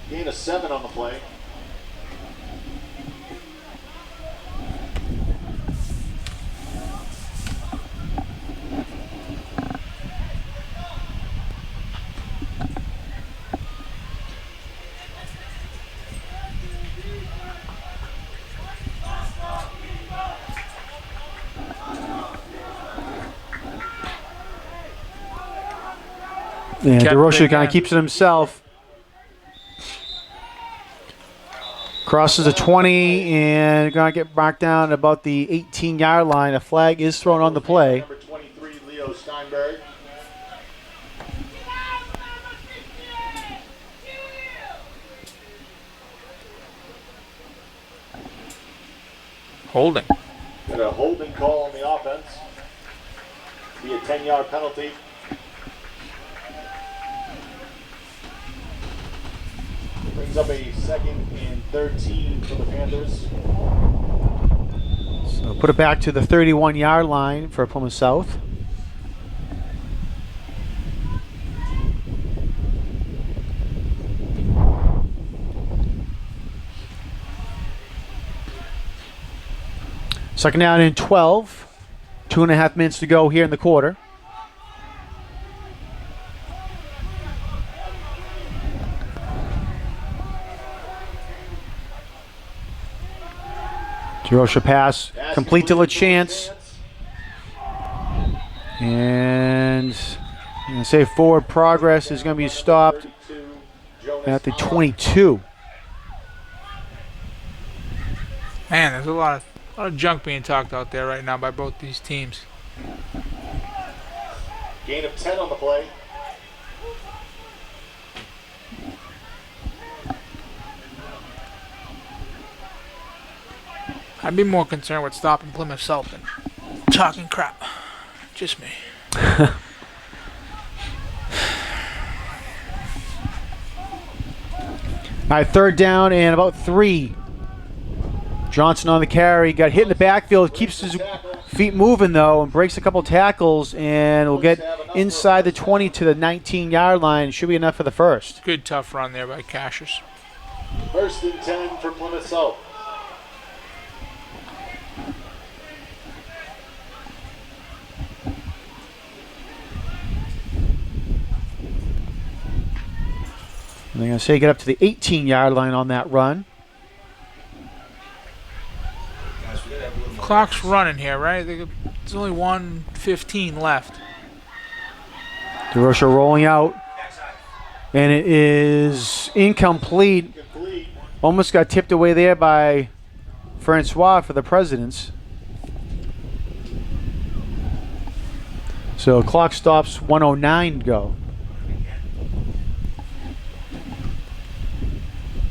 Gain of 7 on the play. And DeRocha kind of keeps it himself. Crosses the 20 and going to get marked down about the 18-yard line. A flag is thrown on the play. Number 23, Leo Steinberg. Holding. Got a holding call on the offense. Be a 10-yard penalty. Brings up a 2nd and 13 for the Panthers. So put it back to the 31-yard line for Plymouth South. Second down and 12. 2.5 minutes to go here in the quarter. DeRocha pass complete to LaChance. And I'm going to say forward progress is going to be stopped 32, Jonas at the Allen. 22. Man, there's a lot of junk being talked out there right now by both these teams. Gain of 10 on the play. I'd be more concerned with stopping Plymouth South than talking crap. Just me. All right, third down and about 3. Johnson on the carry, got hit in the backfield, keeps his feet moving though, and breaks a couple tackles, and will get inside the 20 to the 19-yard line. Should be enough for the first. Good tough run there by Cassius. First and 10 for Plymouth South. And they're going to say get up to the 18-yard line on that run. Clock's running here, right? There's only 1:15 left. DeRocha rolling out, and it is incomplete. Complete. Almost got tipped away there by Francois for the Presidents. So clock stops, 1:09 to go.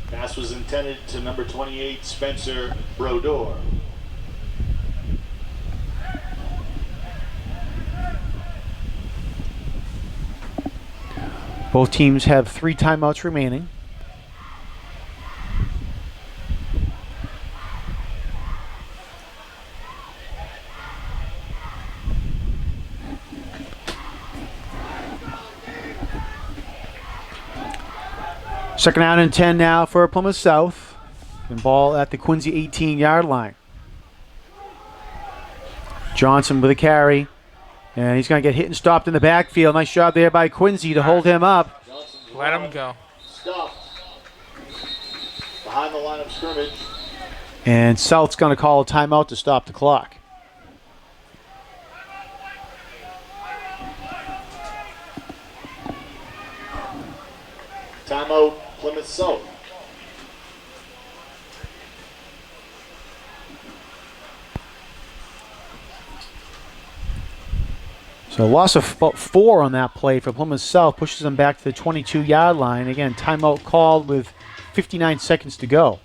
Pass was intended to number 28, Spencer Brodeur. Both teams have 3 timeouts remaining. Second down and 10 now for Plymouth South. And ball at the Quincy 18-yard line. Johnson with a carry. And he's going to get hit and stopped in the backfield. Nice job there by Quincy to hold him up. Johnson's Let him run go. Stopped. Behind the line of scrimmage. And South's going to call a timeout to stop the clock. Timeout, Plymouth South. So a loss of about 4 on that play for Plymouth South pushes them back to the 22-yard line. Again, timeout called with 59 seconds to go.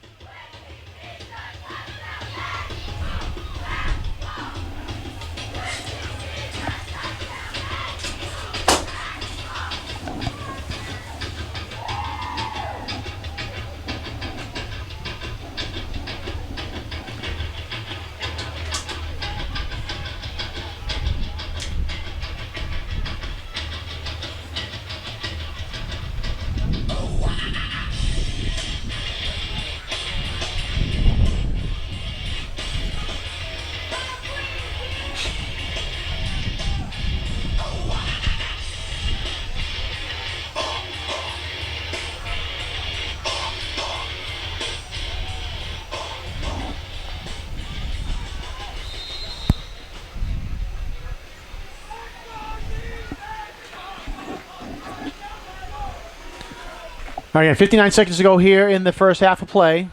All right, 59 seconds to go here in the first half of play.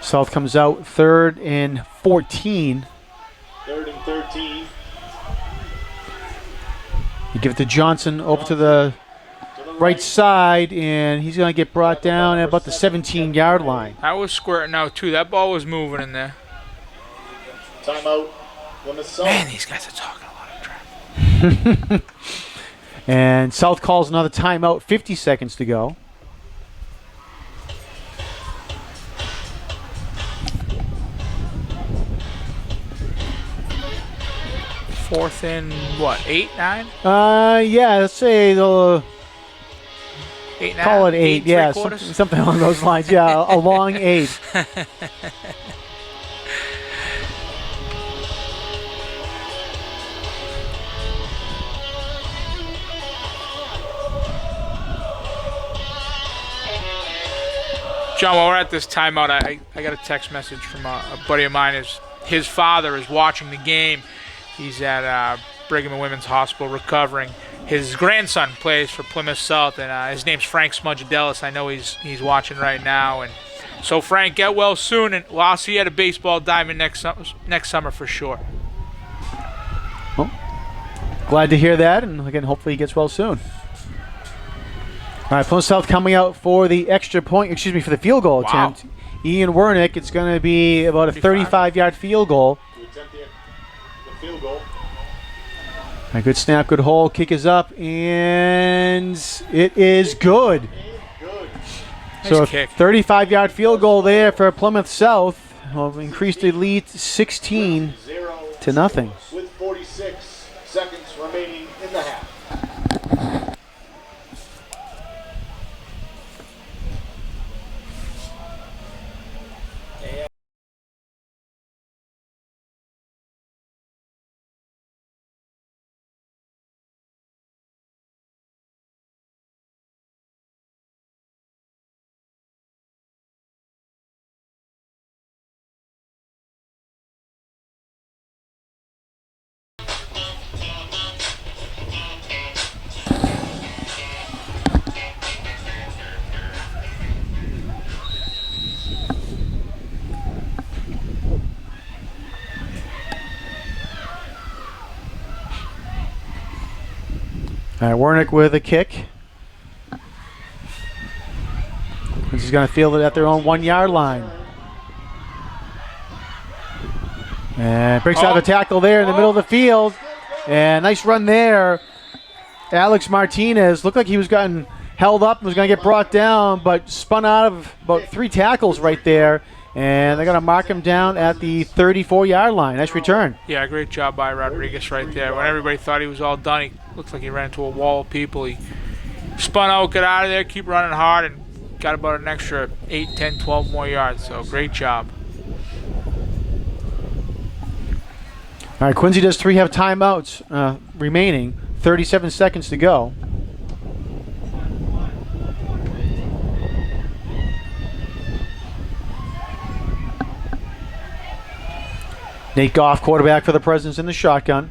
South comes out 3rd and 14. 3rd and 13. You give it to Johnson over to the To the right side, and he's going to get brought down at about the 17-yard line. I was squirting out too. That ball was moving in there. Timeout, Plymouth South. Man, these guys are talking a lot of crap. And South calls another timeout, 50 seconds to go. Fourth and what? 8, 9? Yeah, let's say they'll 8, 9? call it 8. Yeah, 3/4? something along those lines. Yeah, a long 8. John, while we're at this timeout, I got a text message from a buddy of mine. His father is watching the game, He's at Brigham and Women's Hospital recovering. His grandson plays for Plymouth South, and his name's Frank Smudgedelis. I know he's watching right now. And so, Frank, get well soon, and I'll see you at a baseball diamond next summer for sure. Well, glad to hear that, and again, hopefully he gets well soon. All right, Plymouth South coming out for the extra point, for the field goal attempt. Ian Wernick, it's going to be about a 35-yard field goal. To attempt the field goal. A good snap, good hold, kick is up, and it is good. So a 35-yard field goal there for Plymouth South. Will increase the lead 16 to nothing. With 46 seconds remaining in the half. All right, Wernick with a kick. He's going to field it at their own 1-yard line. And breaks out of a tackle there in the middle of the field. And nice run there. Alex Martinez looked like he was gotten held up and was going to get brought down, but spun out of about 3 tackles right there. And they're going to mark him down at the 34-yard line. Nice return. Yeah, great job by Rodriguez right there. When everybody thought he was all done, he looked like he ran into a wall of people. He spun out, got out of there, keep running hard, and got about an extra 8, 10, 12 more yards. So great job. All right, Quincy does 3 have timeouts remaining. 37 seconds to go. Nate Goff, quarterback for the Presidents in the shotgun.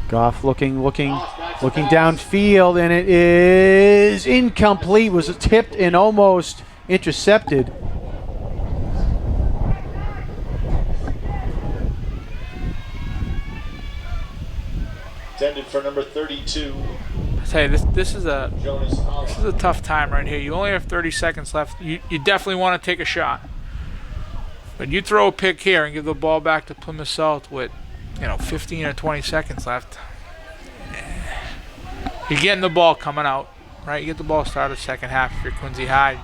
Goff looking downfield, and it is incomplete. Was tipped and almost intercepted. Intended for number 32. I tell you, this is a Jonas tough time right here. You only have 30 seconds left. You definitely want to take a shot. But you throw a pick here and give the ball back to Plymouth South with 15 or 20 seconds left. You're getting the ball coming out, right? You get the ball started second half if you're Quincy High.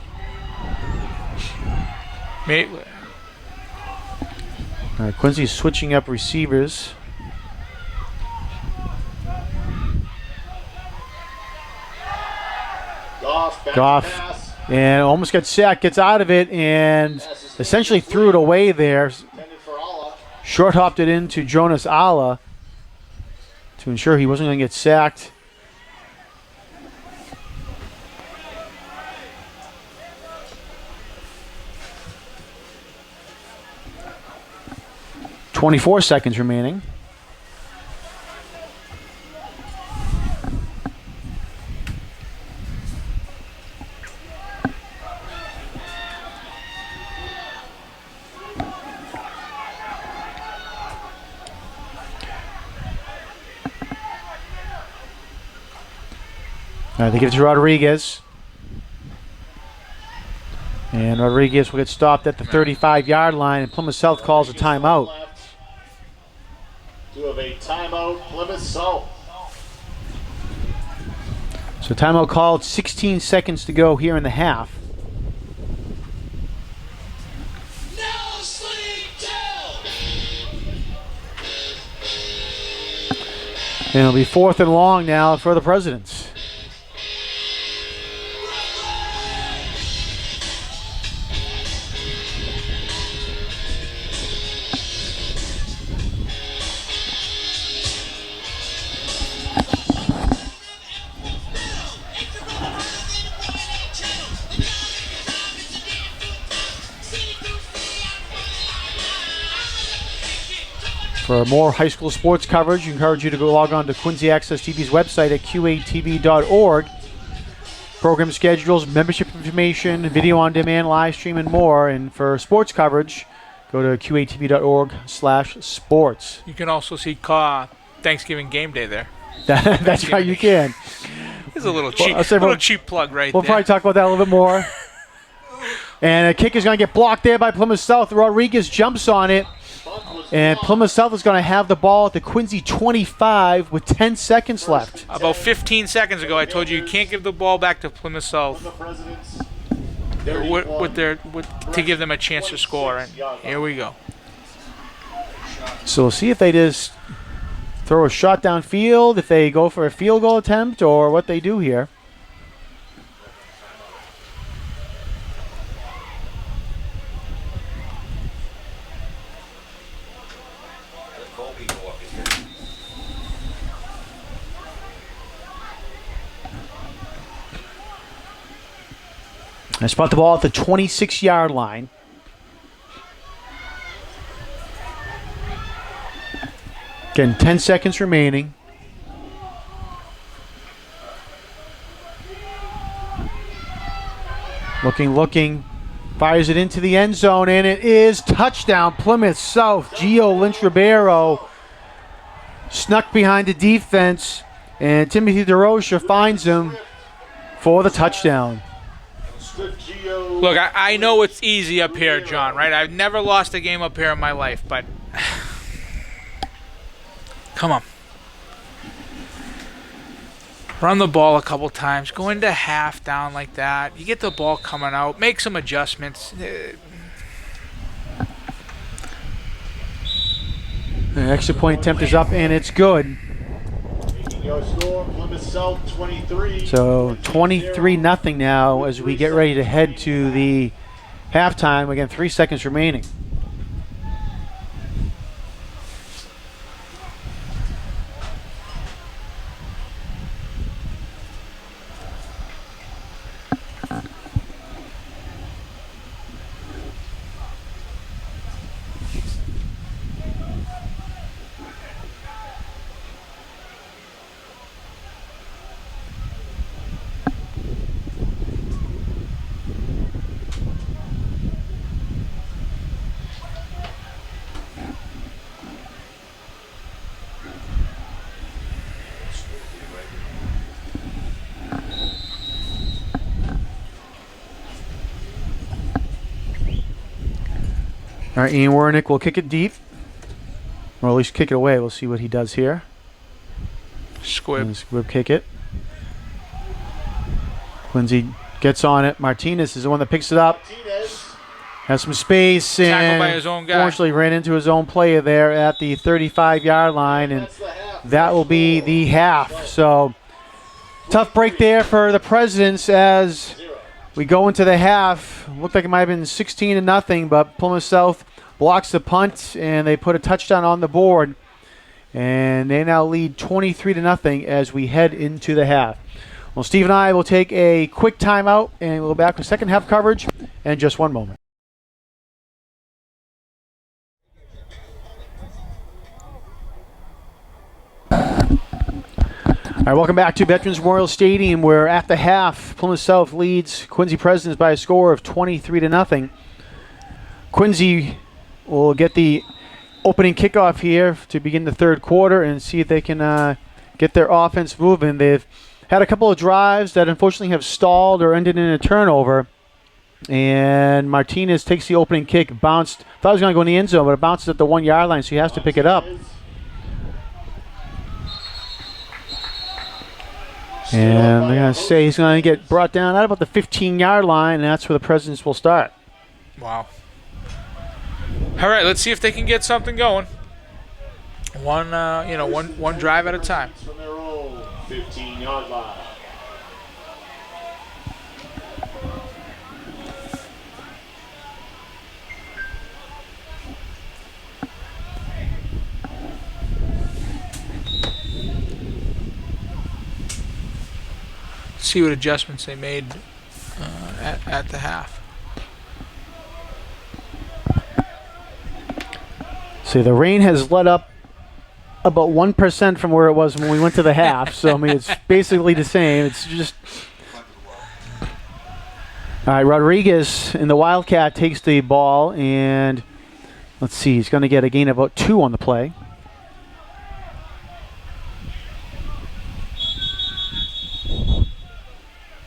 All right, Quincy's switching up receivers. Goff, and almost got sacked, gets out of it, and essentially threw it away there. Short hopped it into Jonas Alla to ensure he wasn't going to get sacked. .24 seconds remaining. They give it to Rodriguez. And Rodriguez will get stopped at the 35-yard line, and Plymouth South calls a timeout. 2 of a timeout, Plymouth South. So timeout called, 16 seconds to go here in the half. And it'll be 4th and long now for the Presidents. For more high school sports coverage, we encourage you to go log on to Quincy Access TV's website at qatv.org. Program schedules, membership information, video on demand, live stream, and more. And for sports coverage, go to qatv.org/sports. You can also see Thanksgiving game day there. That's right, you can. It's a little cheap, cheap plug right We'll there. probably talk about that a little bit more. And a kick is going to get blocked there by Plymouth South. Rodriguez jumps on it. And Plymouth South is going to have the ball at the Quincy 25 with 10 seconds left. About 15 seconds ago, I told you can't give the ball back to Plymouth South to give them a chance to score. And here we go. So we'll see if they just throw a shot downfield, if they go for a field goal attempt, or what they do here. I spot the ball at the 26-yard line. Again, 10 seconds remaining. Looking. Fires it into the end zone, and it is touchdown, Plymouth South. Gio Lynch-Ribeiro snuck behind the defense, and Timothy DeRocha finds him for the touchdown. Look, I know it's easy up here, John, right? I've never lost a game up here in my life, but come on. Run the ball a couple times. Go into half down like that. You get the ball coming out. Make some adjustments. The extra point attempt is up, and it's good. Your score, Plymouth South 23. So 23-0 now as we get ready to head to the halftime. Again, 3 seconds remaining. All right, Ian Wernick will kick it deep, or at least kick it away. We'll see what he does here. Squib. Squib kick it. Quincy gets on it. Martinez is the one that picks it up. Has some space, Tackled and by his own guy. unfortunately ran into his own player there at the 35-yard line, and that will be the half. So tough break there for the Presidents as we go into the half. Looked like it might have been 16-0, but Plymouth South blocks the punt, and they put a touchdown on the board. And they now lead 23-0 as we head into the half. Well, Steve and I will take a quick timeout, and we'll be back with second half coverage in just one moment. All right, welcome back to Veterans Memorial Stadium, where at the half, Plymouth South leads Quincy Presidents by a score of 23-0. Quincy will get the opening kickoff here to begin the third quarter and see if they can get their offense moving. They've had a couple of drives that unfortunately have stalled or ended in a turnover. And Martinez takes the opening kick, bounced, thought he was going to go in the end zone, but it bounces at the 1-yard line, so he has to pick it up. And they're going to say he's going to get brought down at about the 15-yard line, and that's where the Presidents will start. Wow. All right, let's see if they can get something going. One drive at a time. From their own 15-yard line. See what adjustments they made at the half. See, the rain has let up about 1% from where it was when we went to the half. So I mean, it's basically the same. It's just. All right, Rodriguez in the Wildcat takes the ball, and let's see, he's going to get a gain of about 2 on the play.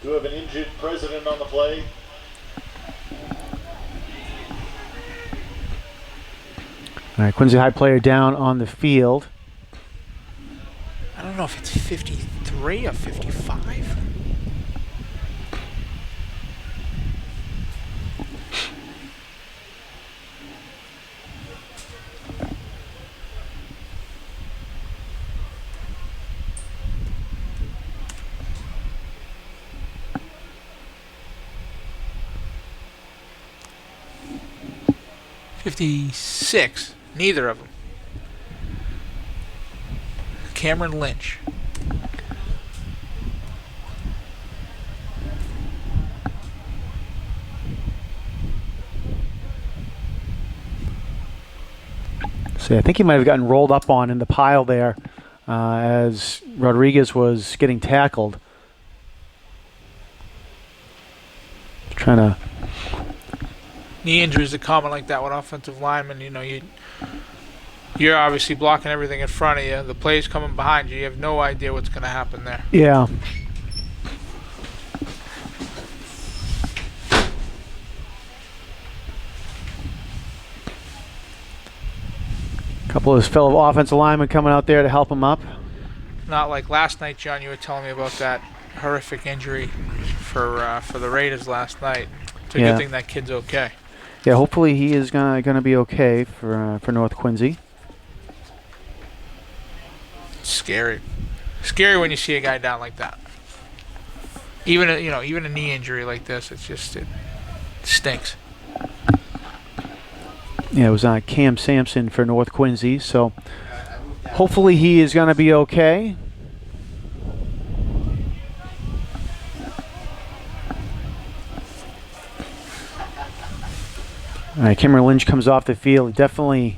Do have an injured president on the play. All right, Quincy High player down on the field. I don't know if it's 53 or 55. $56. Neither of them. Cameron Lynch. See, I think he might have gotten rolled up on in the pile there as Rodriguez was getting tackled. Trying to. Knee injuries are common like that with offensive linemen. You know, you're obviously blocking everything in front of you. The play's coming behind you. You have no idea what's going to happen there. Yeah. A couple of his fellow offensive linemen coming out there to help him up. Not like last night, John. You were telling me about that horrific injury for the Raiders last night. It's a good thing that kid's okay. Yeah, hopefully he is gonna be okay for North Quincy. It's scary. Scary when you see a guy down like that. Even a knee injury like this, it stinks. Yeah, it was Cam Sampson for North Quincy, so hopefully he is gonna be okay. All right, Cameron Lynch comes off the field. He definitely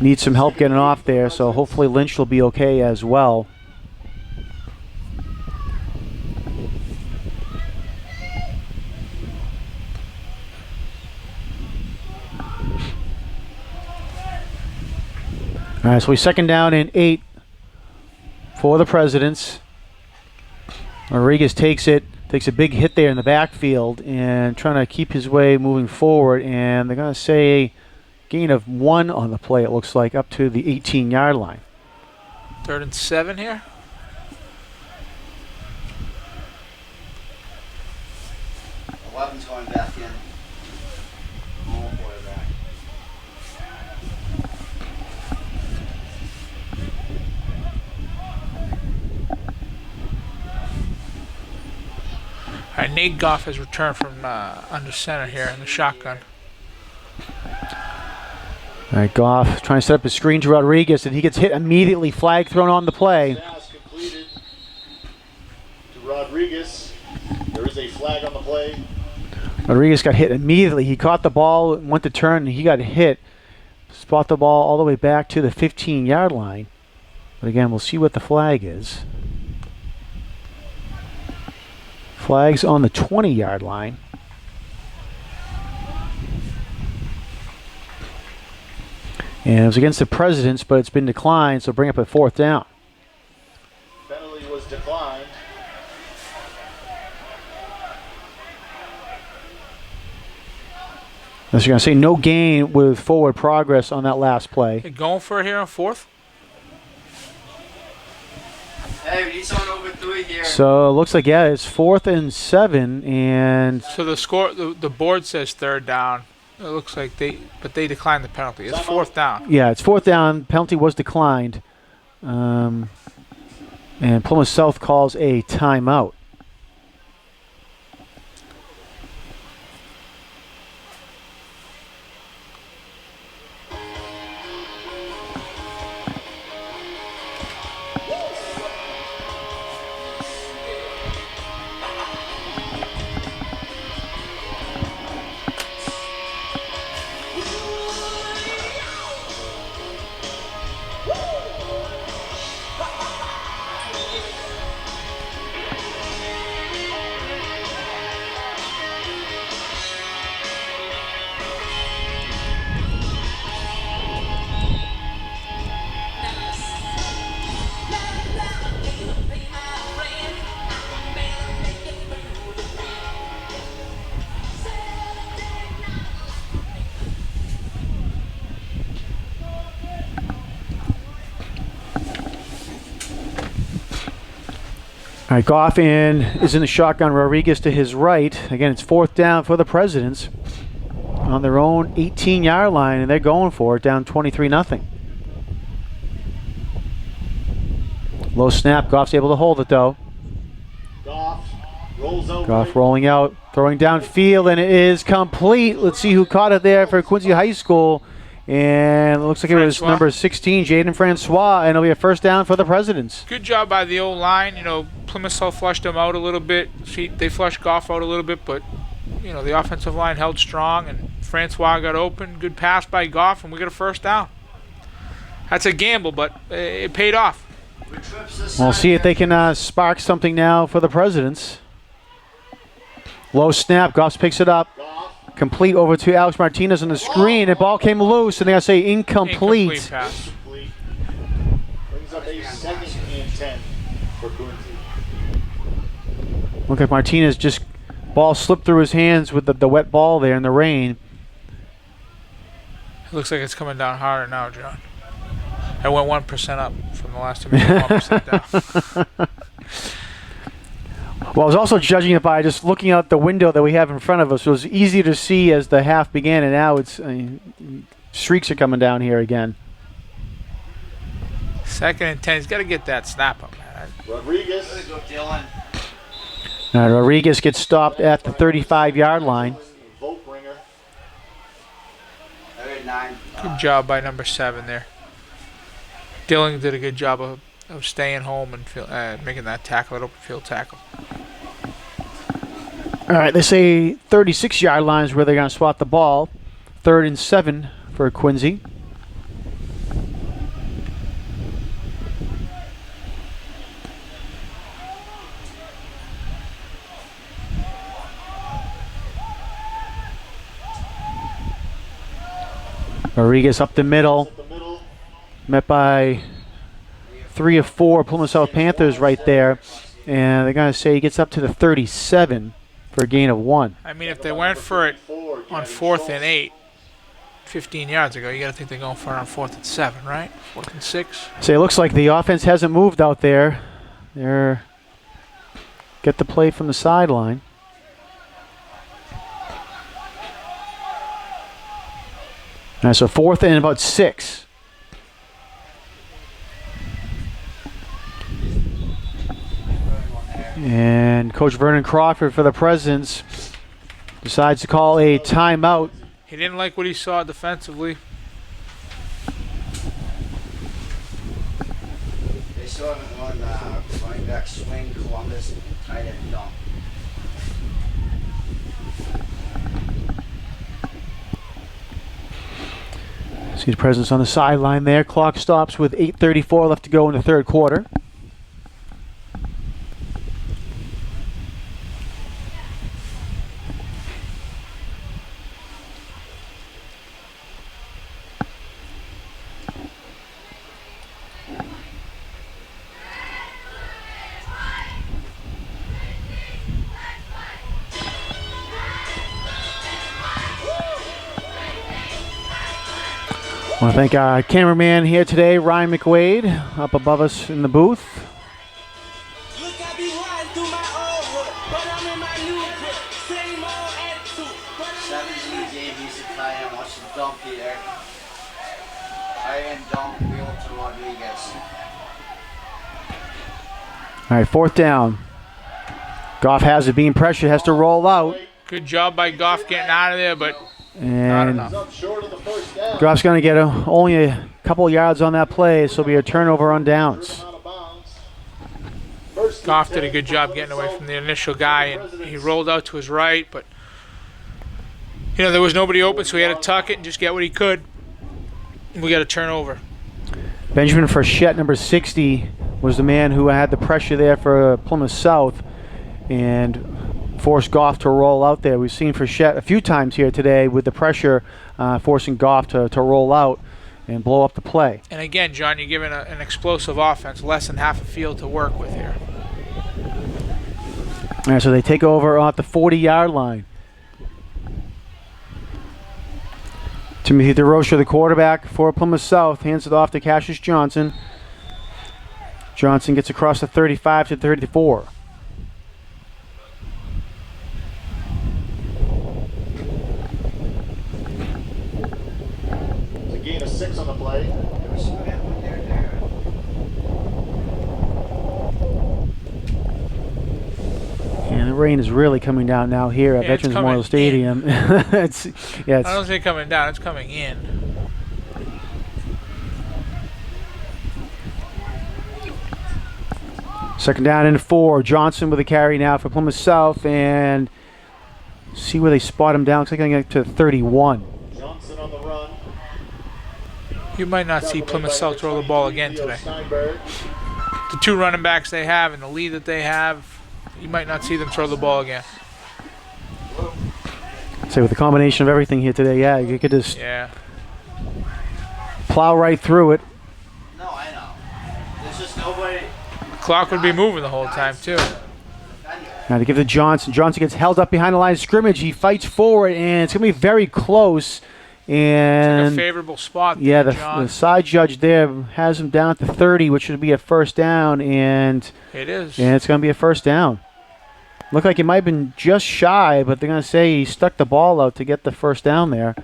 needs some help getting off there, so hopefully Lynch will be okay as well. All right, so we second down and 8 for the Presidents. Rodriguez takes a big hit there in the backfield and trying to keep his way moving forward, and they're going to say a gain of 1 on the play, it looks like, up to the 18-yard line. 3rd and 7 here. Eleven's going back in. Oh, quarterback. All right, Nate Goff has returned from under center here in the shotgun. All right, Goff trying to set up a screen to Rodriguez, and he gets hit immediately. Flag thrown on the play. Pass completed to Rodriguez. There is a flag on the play. Rodriguez got hit immediately. He caught the ball, went to turn, and he got hit. Spot the ball all the way back to the 15-yard line. But again, we'll see what the flag is. Flag's on the 20-yard line. And it was against the Presidents, but it's been declined, so bring up a 4th down. Penalty was declined. As you're going to say, no gain with forward progress on that last play. You're going for it here on 4th? Hey, we need someone over 3 here. So it looks like, yeah, it's 4th and 7, and So the board says 3rd down. It looks like they declined the penalty. It's 4th down. yeah, it's 4th down. Penalty was declined. And Plymouth South calls a timeout. All right, Goff is in the shotgun. Rodriguez to his right. Again, it's 4th down for the Presidents on their own 18-yard line, and they're going for it, down 23-0. Low snap. Goff's able to hold it, though. Goff rolls out. Goff rolling out, throwing downfield, and it is complete. Let's see who caught it there for Quincy High School. And it looks like it was Francois. number 16, Jaden Francois, and it'll be a 1st down for the Presidents. Good job by the old line. You know, Plymouth South flushed them out a little bit. They flushed Goff out a little bit, but you know the offensive line held strong, and Francois got open. Good pass by Goff, and we got a 1st down. That's a gamble, but it paid off. We'll see if they can spark something now for the Presidents. Low snap. Goff picks it up. Complete over to Alex Martinez on the screen. The ball came loose, and they're going to say incomplete. Incomplete pass. Brings up a 2nd and 10 for Quincy. Look like Martinez just ball slipped through his hands with the wet ball there in the rain. It looks like it's coming down harder now, John. I went 1% up from the last time. 1% down. Well, I was also judging it by just looking out the window that we have in front of us. It was easy to see as the half began, and now it's streaks are coming down here again. 2nd and 10. He's got to get that snap up, man. Rodriguez. Good go, Dylan. Rodriguez gets stopped at the 35-yard line. Vote bringer. 3rd and 9. Good job by number 7 there. Dilling did a good job of staying home and making that tackle, that open field tackle. All right, they say 36-yard line is where they're going to swat the ball. 3rd and 7 for Quincy. Rodriguez up the middle, met by 3 of 4 Plymouth South Panthers right there, and they're going to say he gets up to the 37 for a gain of 1. I mean, if they went for it on 4th and 8, 15 yards ago, you got to think they're going for it on 4th and 7, right? 4th and 6. So it looks like the offense hasn't moved out there. They're get the play from the sideline. All right, so 4th and about 6. And Coach Vernon Crawford for the Presidents decides to call a timeout. He didn't like what he saw defensively. They saw him on running back swing, Columbus, and tight end dump. See the Presidents on the sideline there. Clock stops with 8:34 left to go in the 3rd quarter. I want to thank our cameraman here today, Ryan McWade, up above us in the booth. Look, I be riding through my old hood, but I'm in my new hood. Same old attitude, but I'm 17 JV's a tight end. Watch the dump here. Tight end dump, wheel to Rodriguez. All right, 4th down. Goff has it, being pressured, has to roll out. Good job by Goff getting out of there, but not And enough. Up short of the 1st down. Goff's going to get only a couple of yards on that play, so it'll be a turnover on downs. Out of bounds. 1st and Goff did a 10 good for job Plymouth getting away South. from the initial guy, and he rolled out to his right, but you know there was nobody open, so he had to tuck it and just get what he could. We got a turnover. Benjamin Frechette, number 60, was the man who had the pressure there for Plymouth South and forced Goff to roll out there. We've seen Frechette a few times here today with the pressure forcing Goff to roll out and blow up the play. And again, John, you're giving an explosive offense less than half a field to work with here. All right, so they take over at the 40-yard line. Timothy DeRocha, the quarterback for Plymouth South, hands it off to Cassius Johnson. Johnson gets across the 35 to 34. 6 on the play. There was some man there. And the rain is really coming down now here at Yeah, it's Veterans coming Memorial Stadium. it's yeah, I don't it's say coming down, it's coming in. second down and 4. Johnson with a carry now for Plymouth South, and see where they spot him down. Looks like they get to 31. Johnson on the run. You might not see Plymouth South throw the ball again Theo today. Steinberg. The 2 running backs they have and the lead that they have, you might not see them throw the ball again. So with the combination of everything here today, yeah, you could just Yeah. plow right through it. No, I know. There's just nobody. Clock would be moving the whole time too. Now to give to Johnson. Johnson gets held up behind the line of scrimmage. He fights forward, and it's going to be very close. Like a And favorable spot. yeah, there, the John. side judge there has him down at the 30, which should be a first down, and It is. it's going to be a first down. Looked like it might have been just shy, but they're going to say he stuck the ball out to get the first down there.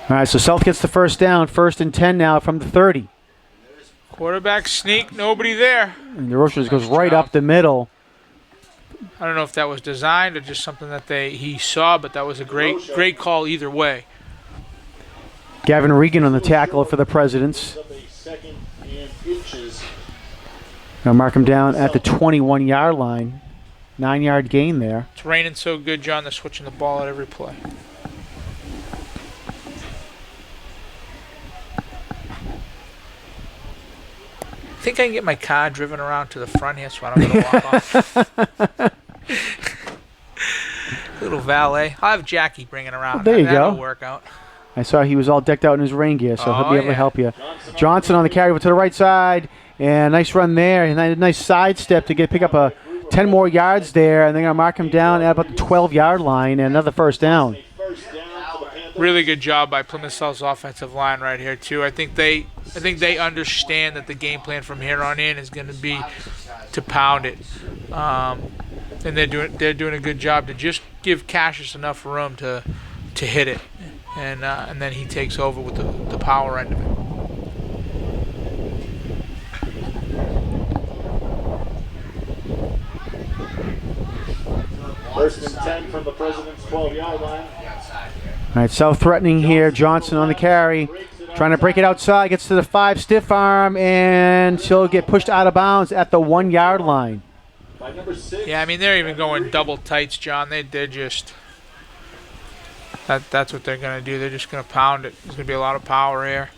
All right, so South gets the first down, 1st and 10 now from the 30. Quarterback sneak, nobody there. And DeRoche goes right up the middle. I don't know if that was designed or just something that he saw, but that was a great call either way. Gavin Regan on the tackle for the Presidents. Up a second and inches. Gonna mark him down at the 21-yard line. 9-yard gain there. It's raining so good, John, they're switching the ball at every play. I think I can get my car driven around to the front here, so I don't gotta walk off. Little valet. I'll have Jackie bring it around. There you That'll go. work out. I saw he was all decked out in his rain gear, so he'll Oh, be able to yeah. help you. Johnson on the carry to the right side, and nice run there, and a nice sidestep to pick up a 10 more yards there, and they're gonna mark him down at about the 12-yard line, and another first down. First down for the Panthers. Really good job by Plymouth South's offensive line right here too. I think they understand that the game plan from here on in is going to be to pound it, and they're doing a good job to just give Cassius enough room to hit it, and then he takes over with the power end of it. First and 10 from the President's 12-yard line. All right, South threatening here. Johnson on the carry, trying to break it outside. Gets to the 5, stiff arm, and she'll get pushed out of bounds at the 1-yard line. By number 6. Yeah, I mean they're even going double tights, John. They're just that's what they're gonna do. They're just gonna pound it. There's gonna be a lot of power here,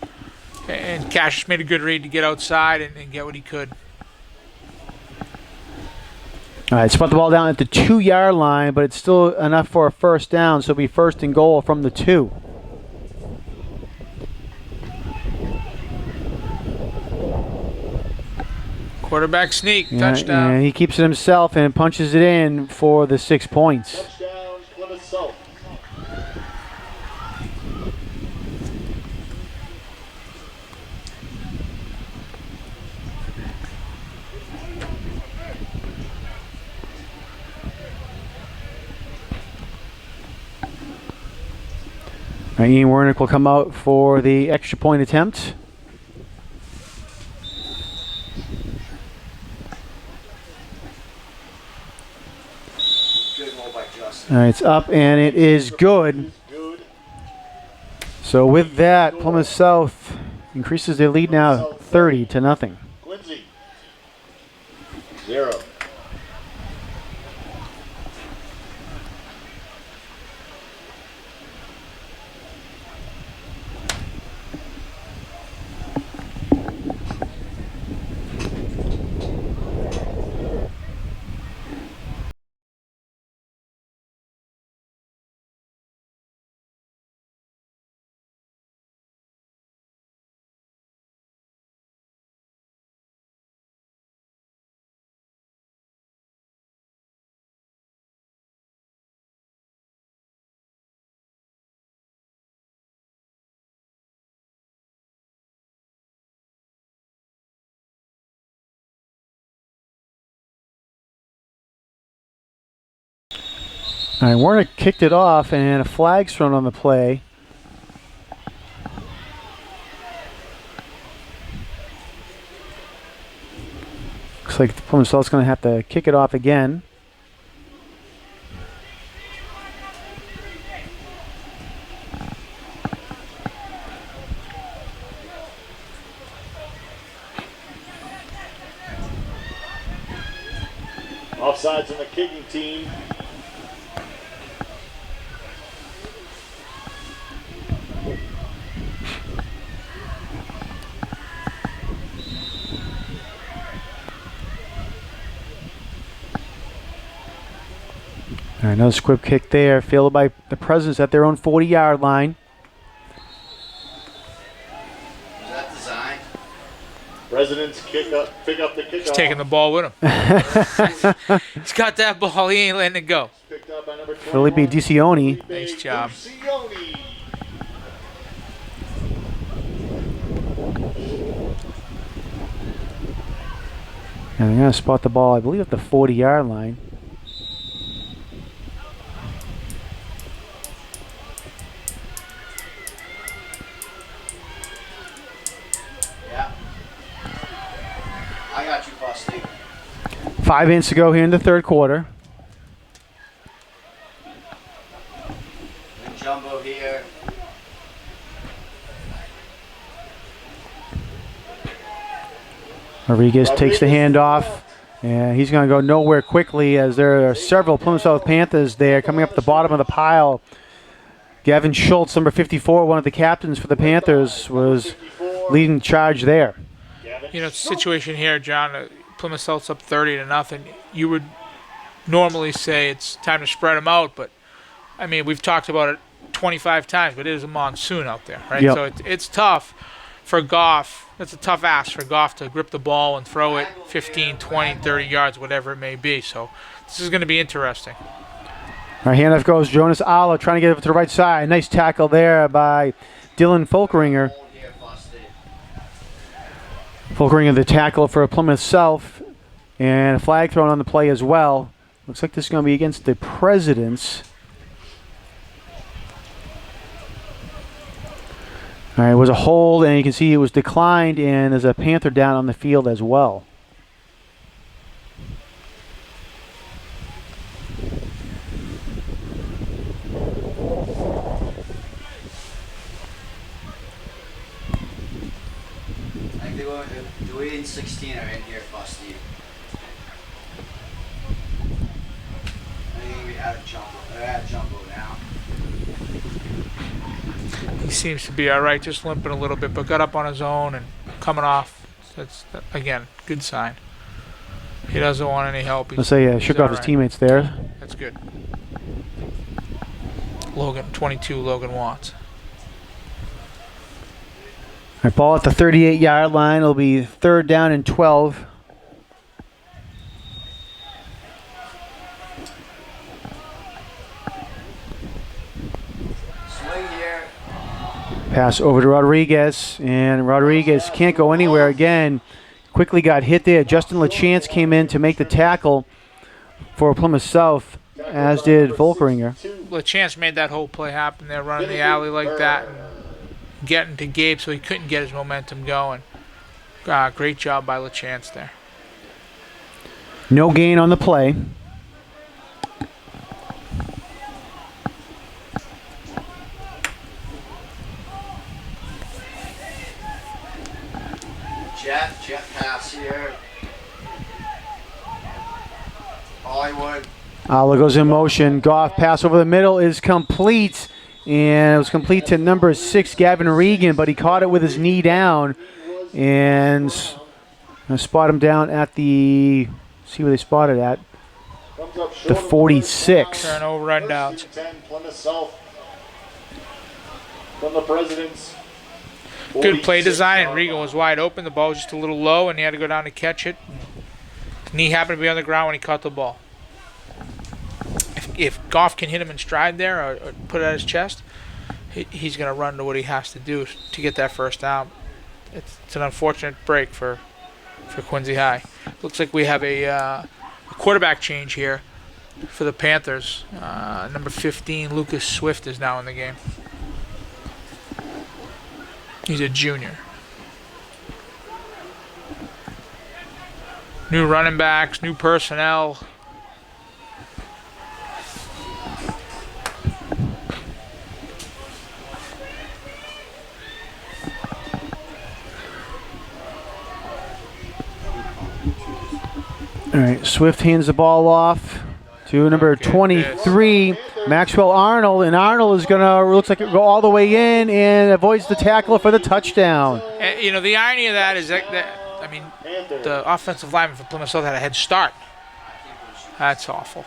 and Cassius made a good read to get outside and get what he could. All right, spot the ball down at the 2-yard line, but it's still enough for a first down, so it'll be 1st and goal from the 2. Quarterback sneak, Yeah, touchdown. and he keeps it himself and punches it in for the 6 points. Touchdown, Plymouth South. All right, Ian Wernick will come out for the extra point attempt. Good roll by Justin. All right, it's up and it is good. Good. So with that, Plymouth South increases their lead now 30-0. Quincy. 0. All right, Warner kicked it off, and a flag's thrown on the play. Looks like Plymouth South's going to have to kick it off again. Offsides on the kicking team. All right, another squib kick there, fielded by the Presidents at their own 40-yard line. Is that designed? Residents pick up the kickoff. He's taking the ball with him. He's got that ball. He ain't letting it go. Picked up by number Felipe 21, DiCioni. Felipe Nice job. DiCioni. And they're going to spot the ball, I believe, at the 40-yard line. Yeah. I got you, Busty. 5 minutes to go here in the third quarter. And Jumbo here. Rodriguez takes the handoff, and he's going to go nowhere quickly as there are several Plymouth South Panthers there coming up the bottom of the pile. Gavin Schultz, number 54, one of the captains for the Panthers, was leading the charge there. You know, the situation here, John, Plymouth South's up 30-0. You would normally say it's time to spread them out, but, I mean, we've talked about it 25 times, but it is a monsoon out there, right? Yep. So it's tough for Goff. That's a tough ask for Goff to grip the ball and throw it 15, 20, 30 yards, whatever it may be. So this is going to be interesting. Our handoff goes Jonas Alla trying to get it to the right side. Nice tackle there by Dylan Folkeringer. Hold here, Busty. Folkeringer the tackle for Plymouth South, and a flag thrown on the play as well. Looks like this is going to be against the Presidents. All right, it was a hold, and you can see it was declined, and there's a Panther down on the field as well. I think the way in 16 are in here, Busty. I think we had a Jumbo. They're at Jumbo now. He seems to be all right, just limping a little bit, but got up on his own and coming off. That's, again, good sign. He doesn't want any help. Let's say shook he's off his all right. teammates there. That's good. Logan, 22, Logan Watts. All right, ball at the 38-yard line. It'll be 3rd down and 12. Swing here. Pass over to Rodriguez, and Rodriguez can't go anywhere again. Quickly got hit there. Justin LaChance came in to make the tackle for Plymouth South, as did Volkeringer. LaChance made that whole play happen there, running the alley like that, and getting to Gabe so he couldn't get his momentum going. Great job by LaChance there. No gain on the play. Jet pass here. Hollywood. Ala goes in motion. Goff pass over the middle is complete. And it was complete to number 6, Gavin Regan, but he caught it with his knee down. And spot him down at the, see where they spotted at, the 46. Turnover rundowns. 10, Plymouth South. From the Presidents. Good play 46 design, and yard Regan line. was wide open. The ball was just a little low, and he had to go down to catch it. Knee happened to be on the ground when he caught the ball. If Goff can hit him in stride there or put it at his chest, he's going to run to what he has to do to get that first down. It's an unfortunate break for Quincy High. Looks like we have a quarterback change here. for the Panthers. Number 15, Lucas Swift, is now in the game. He's a junior. New running backs, new personnel. All right, Swift hands the ball off to number 23, Maxwell Arnold, and Arnold is looks like it'll go all the way in and avoids the tackle for the touchdown. And, you know, the irony of that is that I mean, the offensive lineman for Plymouth South had a head start. That's awful.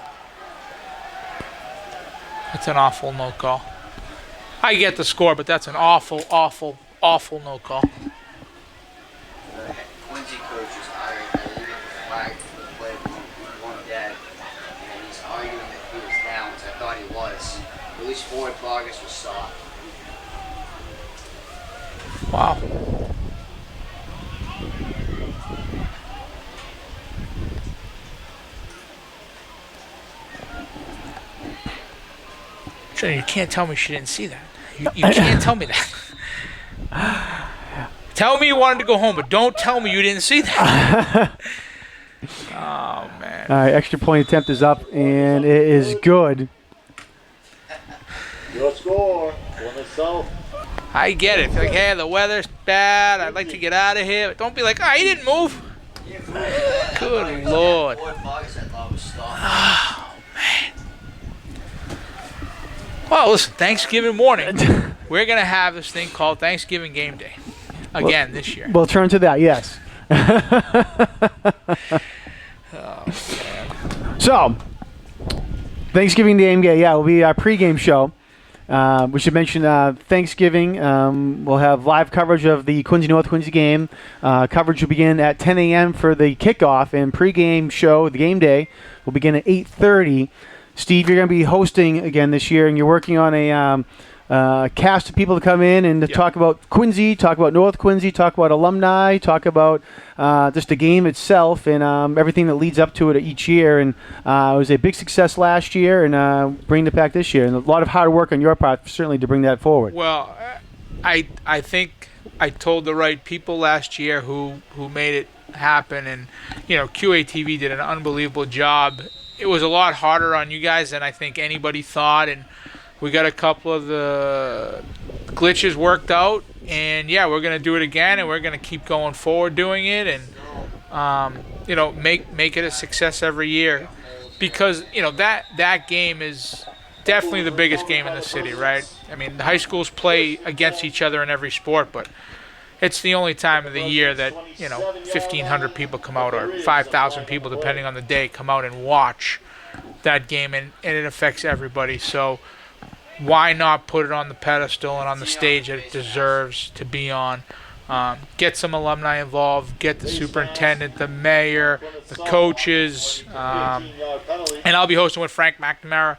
That's an awful no call. I get the score, but that's an awful, awful, awful no call. The Quincy coach is hiring that he get the flag for the play one dead, and he's arguing that he was down, which I thought he was. At least forward progress was soft. Wow. You can't tell me she didn't see that. You can't tell me that. Tell me you wanted to go home, but don't tell me you didn't see that. Oh, man. All right, extra point attempt is up, and it is good. Your score, Plymouth South. I get it. Like, hey, the weather's bad. I'd like to get out of here. But don't be like, oh, he didn't move. Good Lord. Forward progress I thought was soft. Oh, man. Well, listen, Thanksgiving morning, we're going to have this thing called Thanksgiving Game Day again this year. We'll turn to that, yes. Oh, man. So, Thanksgiving Game Day, yeah, will be our pregame show. We should mention Thanksgiving. We'll have live coverage of the Quincy North Quincy game. Coverage will begin at 10 a.m. for the kickoff, and pregame show, the game day, will begin at 8:30. Steve, you're going to be hosting again this year, and you're working on a cast of people to come in and to talk about Quincy, talk about North Quincy, talk about alumni, talk about just the game itself and everything that leads up to it each year. And it was a big success last year, and bringing it back this year. And a lot of hard work on your part, certainly, to bring that forward. Well, I think I told the right people last year who made it happen, and you know, QATV did an unbelievable job. It was a lot harder on you guys than I think anybody thought, and we got a couple of the glitches worked out, and yeah, we're gonna do it again, and we're gonna keep going forward doing it, and you know, make it a success every year, because you know that game is definitely the biggest game in the city, right? I mean, the high schools play against each other in every sport, but it's the only time of the year that, you know, 1,500 people come out, or 5,000 people, depending on the day, come out and watch that game, and it affects everybody. So why not put it on the pedestal and on the stage that it deserves to be on? Get some alumni involved, get the superintendent, the mayor, the coaches, and I'll be hosting with Frank McNamara,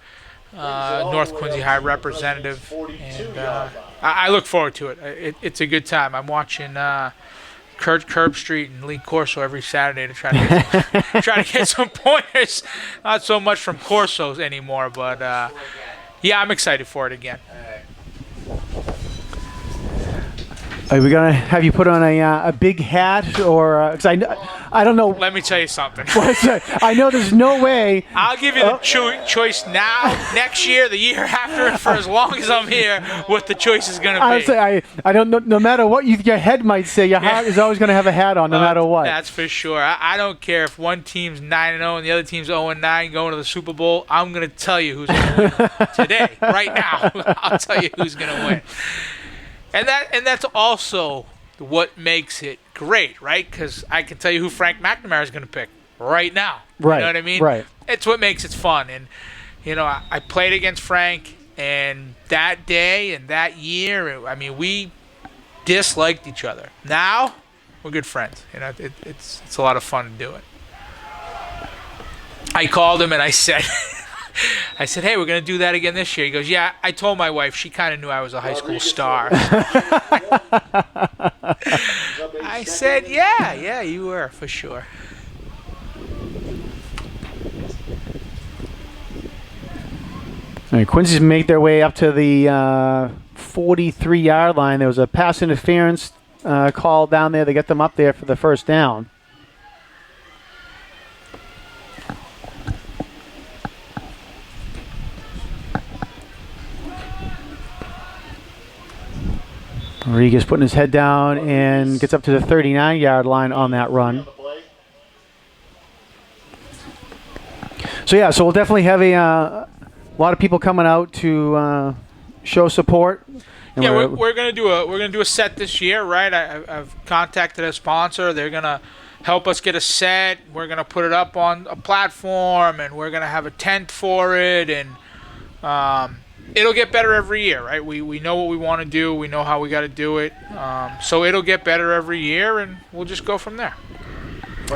North Quincy High representative, and I look forward to it. It's a good time. I'm watching Kurt Street and Lee Corso every Saturday to try to get some pointers. Not so much from Corsos anymore, but yeah, I'm excited for it again. Are we going to have you put on a big hat, or because I don't know. Let me tell you something. I know there's no way. I'll give you the choice now, next year, the year after, and for as long as I'm here, what the choice is going to be. I would say I don't know. No matter what your head might say, your heart is always going to have a hat on, no matter what. That's for sure. I don't care if one team's 9-0 and the other team's 0-9 going to the Super Bowl. I'm going to tell you who's going to win today, right now. I'll tell you who's going to win. And that's also what makes it great, right? Because I can tell you who Frank McNamara is going to pick right now. Right. You know what I mean? Right. It's what makes it fun. And, you know, I played against Frank, and that day and that year, I mean, we disliked each other. Now, we're good friends. You know, it's a lot of fun to do it. I called him and I said, hey, we're going to do that again this year. He goes, yeah, I told my wife. She kind of knew I was a high school star. I said, yeah, you were, for sure. All right, Quincy's make their way up to the 43-yard line. There was a pass interference call down there to get them up there for the first down. Rodriguez putting his head down and gets up to the 39-yard line on that run. So we'll definitely have a lot of people coming out to show support. And Yeah, we're gonna do a set this year, right? I've contacted a sponsor. They're gonna help us get a set. We're gonna put it up on a platform, and we're gonna have a tent for it, and it'll get better every year, right? We know what we want to do. We know how we got to do it. So it'll get better every year, and we'll just go from there.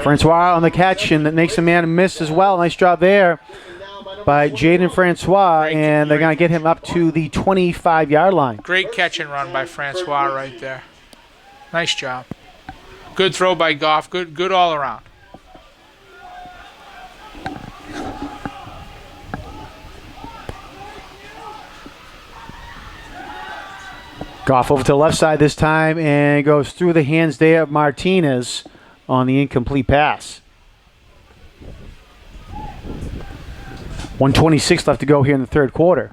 Francois on the catch, and that makes a man miss as well. Nice job there by Jaden Francois, and they're going to get him up to the 25-yard line. Great catch and run by Francois right there. Nice job. Good throw by Goff. Good all around. Goff over to the left side this time and goes through the hands there of Martinez on the incomplete pass. 1:26 left to go here in the third quarter.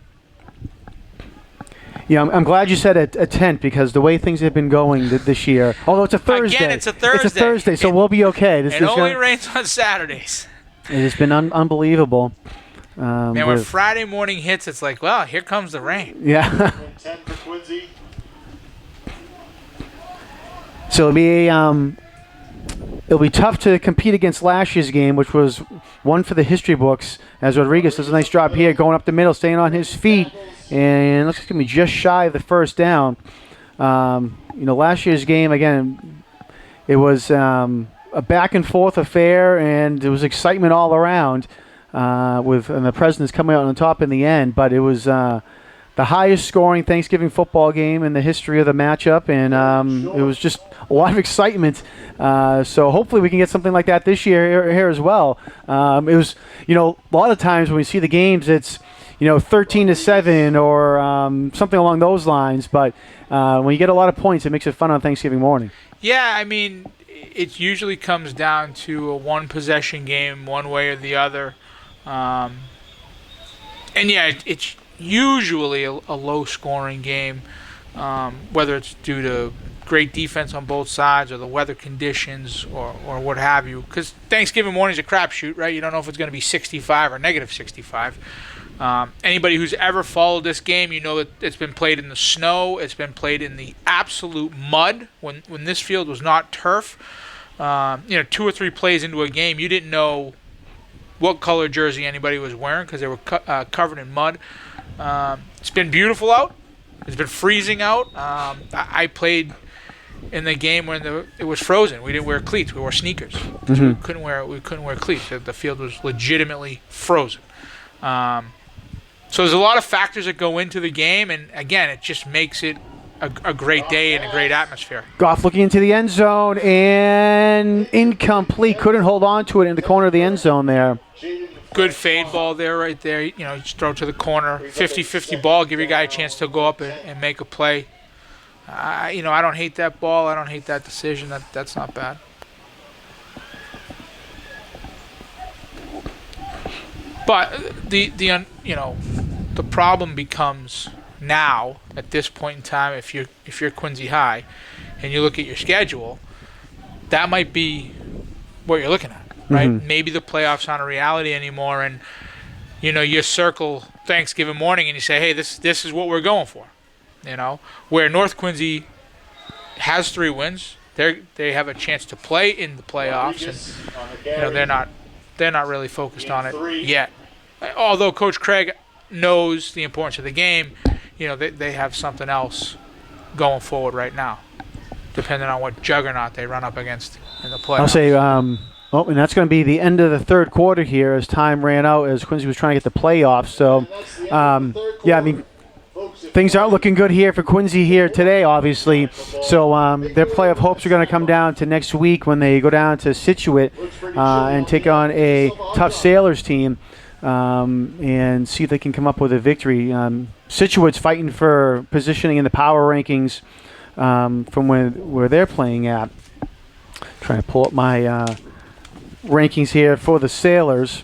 Yeah, I'm glad you said a tent, because the way things have been going this year, although it's a Thursday. Again, it's a Thursday. It's a Thursday, so we'll be okay. It only rains on Saturdays. It has been unbelievable. Man, when Friday morning hits, it's like, well, here comes the rain. Yeah. 10 for Quincy. So it'll be tough to compete against last year's game, which was one for the history books, as Rodriguez does a nice job here, going up the middle, staying on his feet, and looks like it's going to be just shy of the first down. Last year's game, again, it was a back-and-forth affair, and there was excitement all around, and the Presidents coming out on top in the end, but it was the highest scoring Thanksgiving football game in the history of the matchup, and it was just a lot of excitement. So hopefully we can get something like that this year here as well. It was, a lot of times when we see the games, it's 13-7 or something along those lines. But when you get a lot of points, it makes it fun on Thanksgiving morning. Yeah, I mean, it usually comes down to a one-possession game, one way or the other. And yeah, it's usually a low-scoring game, whether it's due to great defense on both sides or the weather conditions or what have you. Because Thanksgiving morning is a crapshoot, right? You don't know if it's going to be 65 or negative 65. Anybody who's ever followed this game, you know that it's been played in the snow. It's been played in the absolute mud when this field was not turf. 2 or 3 plays into a game, you didn't know what color jersey anybody was wearing because they were covered in mud. It's been beautiful out. It's been freezing out. I played in the game when it was frozen. We didn't wear cleats. We wore sneakers. Mm-hmm. We couldn't wear cleats. The field was legitimately frozen. So there's a lot of factors that go into the game, and again, it just makes it a great day and a great atmosphere. Goff looking into the end zone and incomplete. Couldn't hold on to it in the corner of the end zone there. Good fade ball there, right there. You just throw it to the corner. 50-50 ball. Give your guy a chance to go up and make a play. I don't hate that ball. I don't hate that decision. That's not bad. But the problem becomes now at this point in time, if you're Quincy High, and you look at your schedule, that might be what you're looking at, right? Mm-hmm. Maybe the playoffs aren't a reality anymore, and you circle Thanksgiving morning and you say, hey, this is what we're going for. Where North Quincy has 3 wins, they have a chance to play in the playoffs, and they're not really focused on it yet. Although Coach Craig knows the importance of the game, they have something else going forward right now, depending on what juggernaut they run up against in the playoffs. I'll say, and that's going to be the end of the third quarter here as time ran out as Quincy was trying to get the playoffs. So, things aren't looking good here for Quincy here today, obviously. So their playoff hopes are going to come down to next week when they go down to Scituate and take on a tough Sailors team. and see if they can come up with a victory. Situate's fighting for positioning in the power rankings from where they're playing at. Trying to pull up my rankings here for the Sailors.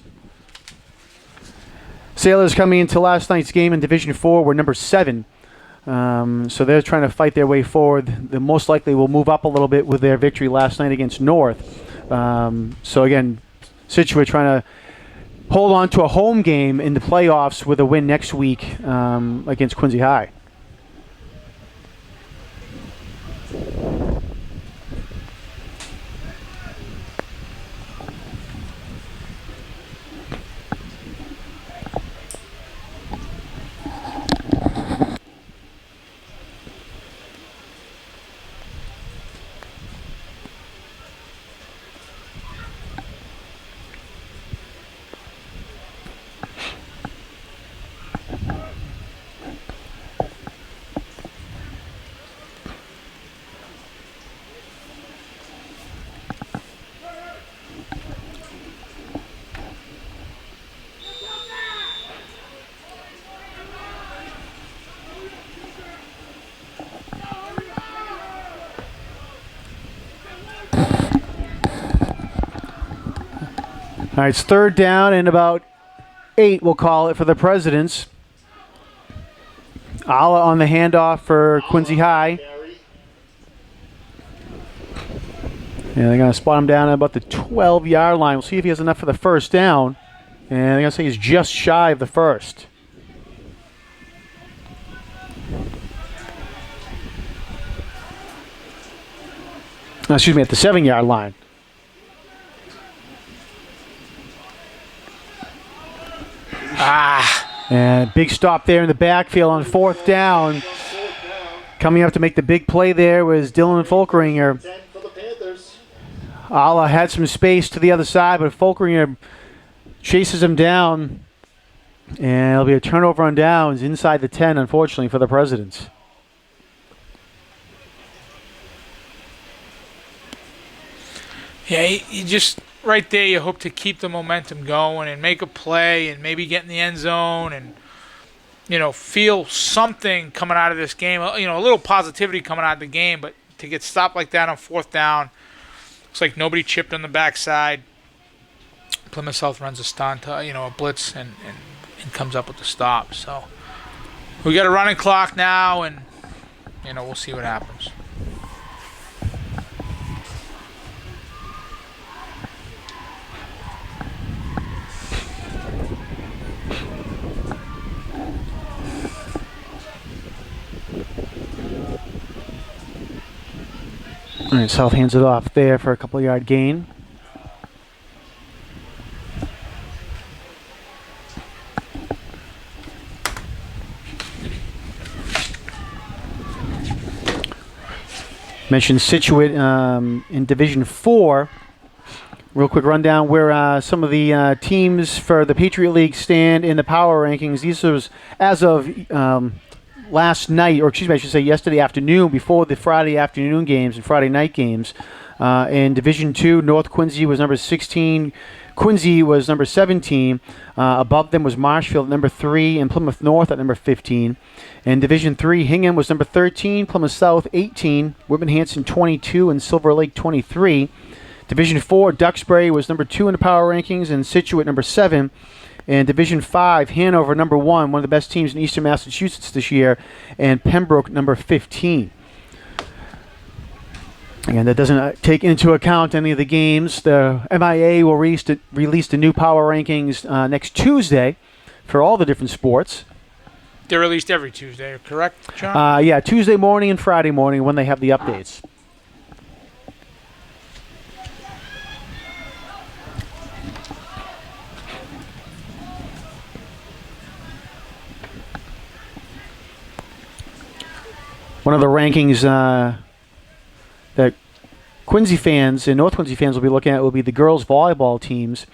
Sailors coming into last night's game in Division 4 were number 7. So they're trying to fight their way forward. They most likely will move up a little bit with their victory last night against North. So again, Scituate trying to hold on to a home game in the playoffs with a win next week against Quincy High. All right, it's third down and about 8, we'll call it, for the Presidents. Ala on the handoff for Quincy High. Yeah, they're going to spot him down at about the 12-yard line. We'll see if he has enough for the first down. And they're going to say he's just shy of the first. Excuse me, at the 7-yard line. And big stop there in the backfield on fourth down. Coming up to make the big play there was Dylan Folkeringer. Ala had some space to the other side, but Folkeringer chases him down. And it'll be a turnover on downs inside the 10, unfortunately, for the Presidents. Yeah, you just right there. You hope to keep the momentum going and make a play and maybe get in the end zone and feel something coming out of this game. A little positivity coming out of the game, but to get stopped like that on fourth down, looks like nobody chipped on the backside. Plymouth South runs a stunt, a blitz, and comes up with the stop. So we got a running clock now, and we'll see what happens. All right, South hands it off there for a couple-yard gain. Mentioned Scituate in Division 4. Real quick rundown where some of the teams for the Patriot League stand in the power rankings. These are as of last night, or excuse me, I should say yesterday afternoon, before the Friday afternoon games and Friday night games. In Division 2, North Quincy was number 16. Quincy was number 17. Above them was Marshfield at number 3 and Plymouth North at number 15. In Division 3, Hingham was number 13, Plymouth South 18, Whitman Hanson 22, and Silver Lake 23. Division 4, Duxbury was number 2 in the power rankings, and Scituate number 7. And Division 5, Hanover number 1, one of the best teams in Eastern Massachusetts this year, and Pembroke number 15. Again, that doesn't take into account any of the games. The MIA will release the new power rankings next Tuesday for all the different sports. They're released every Tuesday, correct, John? Yeah, Tuesday morning and Friday morning when they have the updates. One of the rankings that Quincy fans and North Quincy fans will be looking at will be the girls volleyball teams.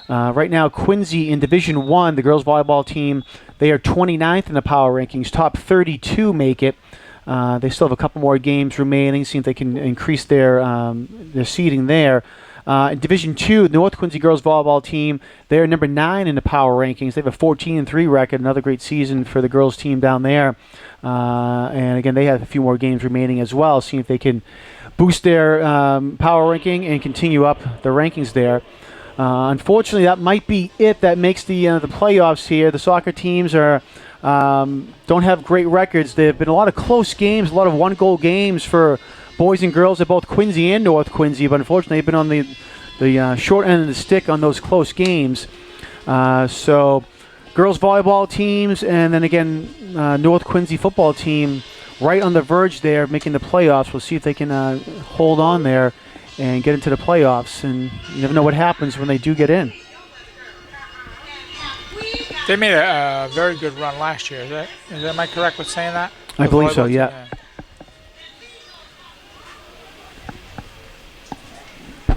Right now, Quincy in Division 1, the girls volleyball team, they are 29th in the power rankings. Top 32 make it. They still have a couple more games remaining, see if they can increase their seeding there. In Division 2, the North Quincy girls volleyball team, they're number 9 in the power rankings. They have a 14-3 record, another great season for the girls team down there. And again, they have a few more games remaining as well, seeing if they can boost their power ranking and continue up the rankings there. Unfortunately, that might be it that makes the playoffs here. The soccer teams don't have great records. There have been a lot of close games, a lot of one-goal games for boys and girls at both Quincy and North Quincy, but unfortunately they've been on the short end of the stick on those close games. So girls volleyball teams and then again North Quincy football team right on the verge there of making the playoffs. We'll see if they can hold on there and get into the playoffs, and you never know what happens when they do get in. They made a very good run last year. Am I correct with saying that? I The believe so, volleyball yeah. team,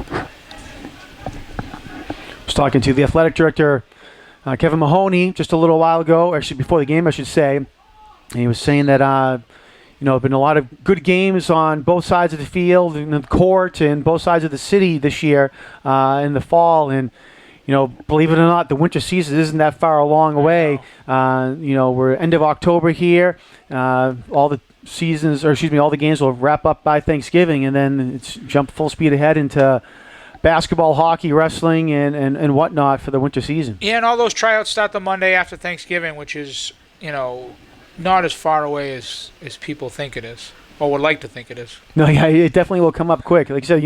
I was talking to the athletic director, Kevin Mahoney, just a little while ago, actually before the game, I should say. And he was saying that, there have been a lot of good games on both sides of the field, in the court, and both sides of the city this year in the fall. And, believe it or not, the winter season isn't that far along away. We're end of October here. All the games will wrap up by Thanksgiving, and then it's jump full speed ahead into basketball, hockey, wrestling, and whatnot for the winter season. Yeah, and all those tryouts start the Monday after Thanksgiving, which is, not as far away as people think it is, or would like to think it is. No, yeah, it definitely will come up quick. Like you said,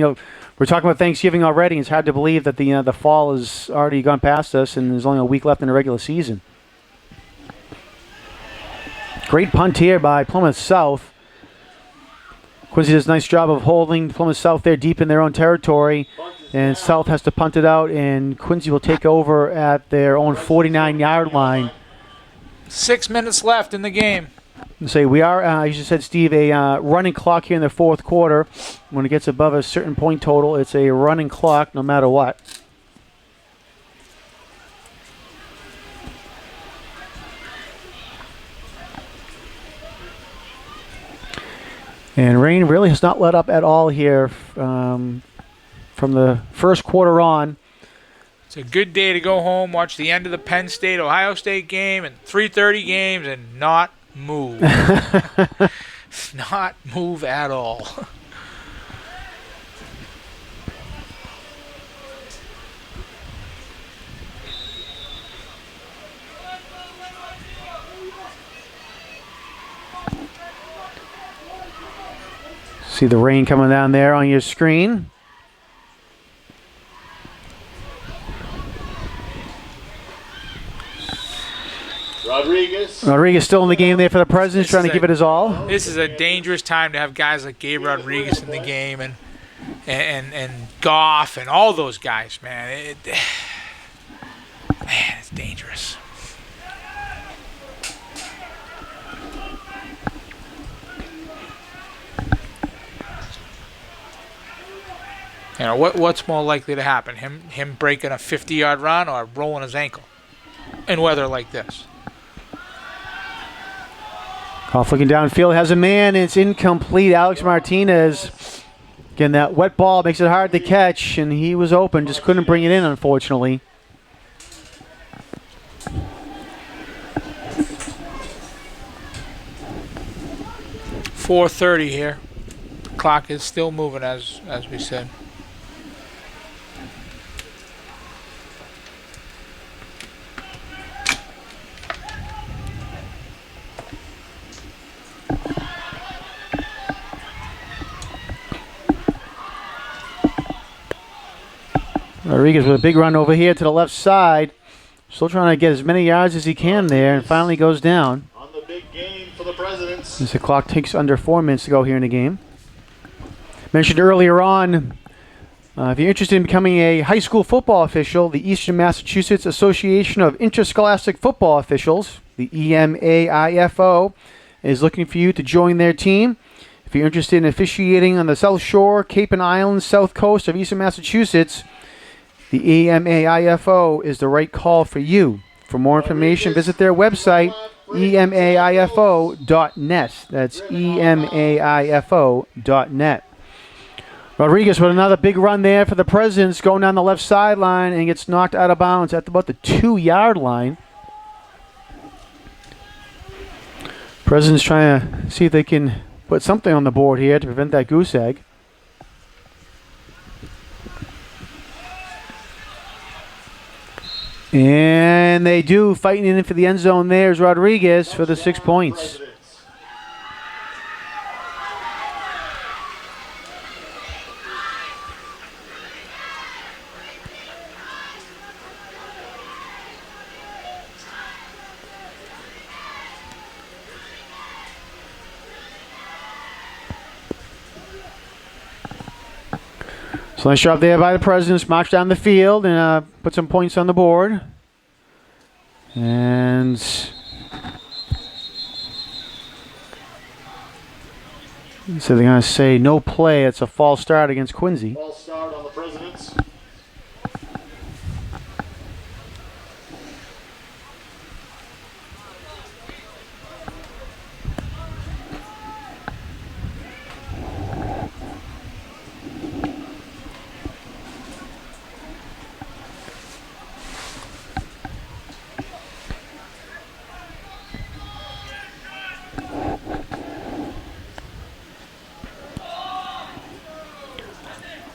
we're talking about Thanksgiving already. It's hard to believe that the fall has already gone past us, and there's only a week left in the regular season. Great punt here by Plymouth South. Quincy does a nice job of holding Plymouth South there deep in their own territory, and South has to punt it out, and Quincy will take over at their own 49-yard line. 6 minutes left in the game. Say we are, as you said, Steve, a running clock here in the fourth quarter. When it gets above a certain point total, it's a running clock no matter what. And rain really has not let up at all here from the first quarter on. It's a good day to go home, watch the end of the Penn State-Ohio State game and 3:30 games and not move. Not move at all. See the rain coming down there on your screen. Rodriguez still in the game there for the Presidents, trying to give it his all. This is a dangerous time to have guys like Gabe Rodriguez in the game and Goff and all those guys, man. It's dangerous. What's more likely to happen? Him breaking a 50-yard run or rolling his ankle in weather like this? Off looking downfield, has a man, and it's incomplete. Alex Martinez. Again, that wet ball makes it hard to catch, and he was open, just couldn't bring it in, unfortunately. .4:30 here. Clock is still moving, as we said. Rodriguez with a big run over here to the left side. Still trying to get as many yards as he can there, and finally goes down. On the big game for the Presidents. As the clock takes under 4 minutes to go here in the game. Mentioned earlier on, if you're interested in becoming a high school football official, the Eastern Massachusetts Association of Interscholastic Football Officials, the EMAIFO, is looking for you to join their team. If you're interested in officiating on the South Shore, Cape and Islands, South Coast of Eastern Massachusetts, the EMAIFO is the right call for you. For more information, visit their website, emaifo.net. That's emaifo.net. Rodriguez with another big run there for the Presidents, going down the left sideline and gets knocked out of bounds at about the 2-yard line. Presidents trying to see if they can put something on the board here to prevent that goose egg. And they do, fighting in for the end zone. There's Rodriguez for the 6 points. So nice job there by the Presidents. March down the field and put some points on the board. And so they're going to say no play. It's a false start against Quincy. False start on the Presidents.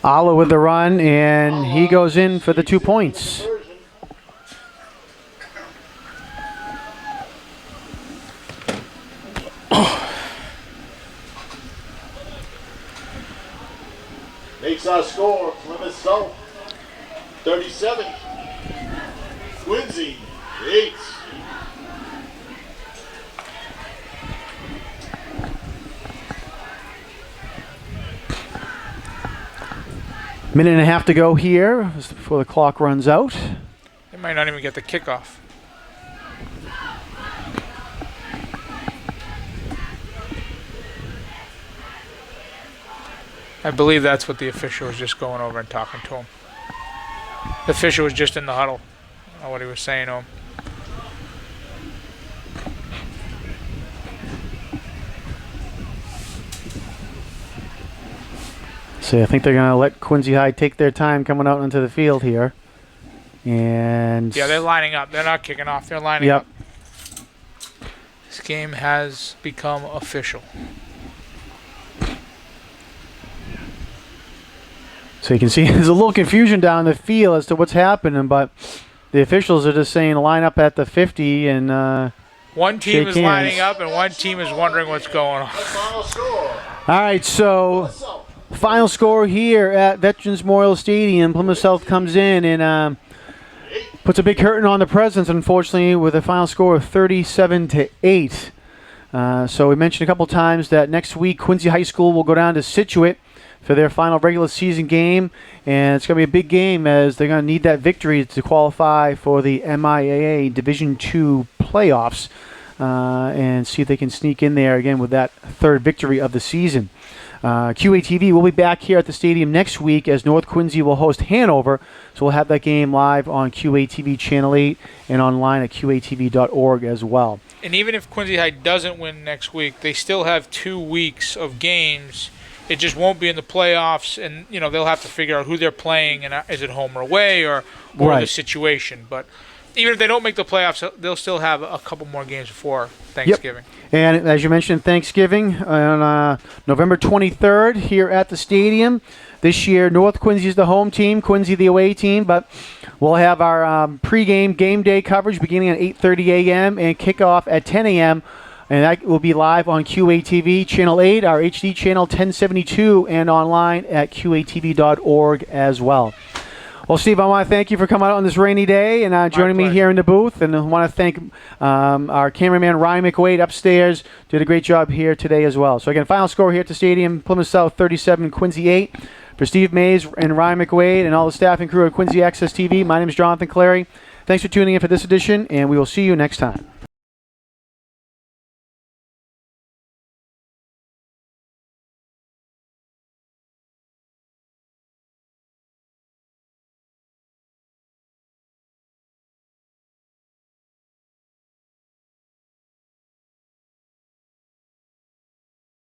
Ala with the run, and he goes in for the 2 points. Makes our score Plymouth South 37, Quincy 8. Minute and a half to go here before the clock runs out. They might not even get the kickoff. I believe that's what the official was just going over and talking to him. The official was just in the huddle. I don't know what he was saying to him. So I think they're going to let Quincy High take their time coming out onto the field here. And Yeah, they're lining up. They're not kicking off. They're lining Yep. up. This game has become official. So you can see there's a little confusion down the field as to what's happening, but the officials are just saying line up at the 50 and One team Shake is hands. lining up and one team is wondering what's going on. Final score. all right, so South. final score here at Veterans Memorial Stadium. Plymouth South comes in and puts a big curtain on the Presidents, unfortunately, with a final score of 37-8. So we mentioned a couple times that next week Quincy High School will go down to Scituate for their final regular season game, and it's going to be a big game as they're going to need that victory to qualify for the MIAA Division II playoffs and see if they can sneak in there again with that third victory of the season. QATV will be back here at the stadium next week as North Quincy will host Hanover, so we'll have that game live on QATV Channel 8 and online at qatv.org as well. And even if Quincy High doesn't win next week, they still have 2 weeks of games. It just won't be in the playoffs, and they'll have to figure out who they're playing and is it home or away or the Right. situation. But even if they don't make the playoffs, they'll still have a couple more games before Thanksgiving. And as you mentioned, Thanksgiving on November 23rd here at the stadium. This year, North Quincy is the home team, Quincy the away team, but we'll have our pregame game day coverage beginning at 8:30 a.m. and kickoff at 10 a.m., and that will be live on QATV Channel 8, our HD channel 1072, and online at qatv.org as well. Well, Steve, I want to thank you for coming out on this rainy day and joining me pleasure. here in the booth. And I want to thank our cameraman, Ryan McWade, upstairs. Did a great job here today as well. So, again, final score here at the stadium, Plymouth South 37, Quincy 8. For Steve Mays and Ryan McWade and all the staff and crew at Quincy Access TV, my name is Jonathan Clary. Thanks for tuning in for this edition, and we will see you next time.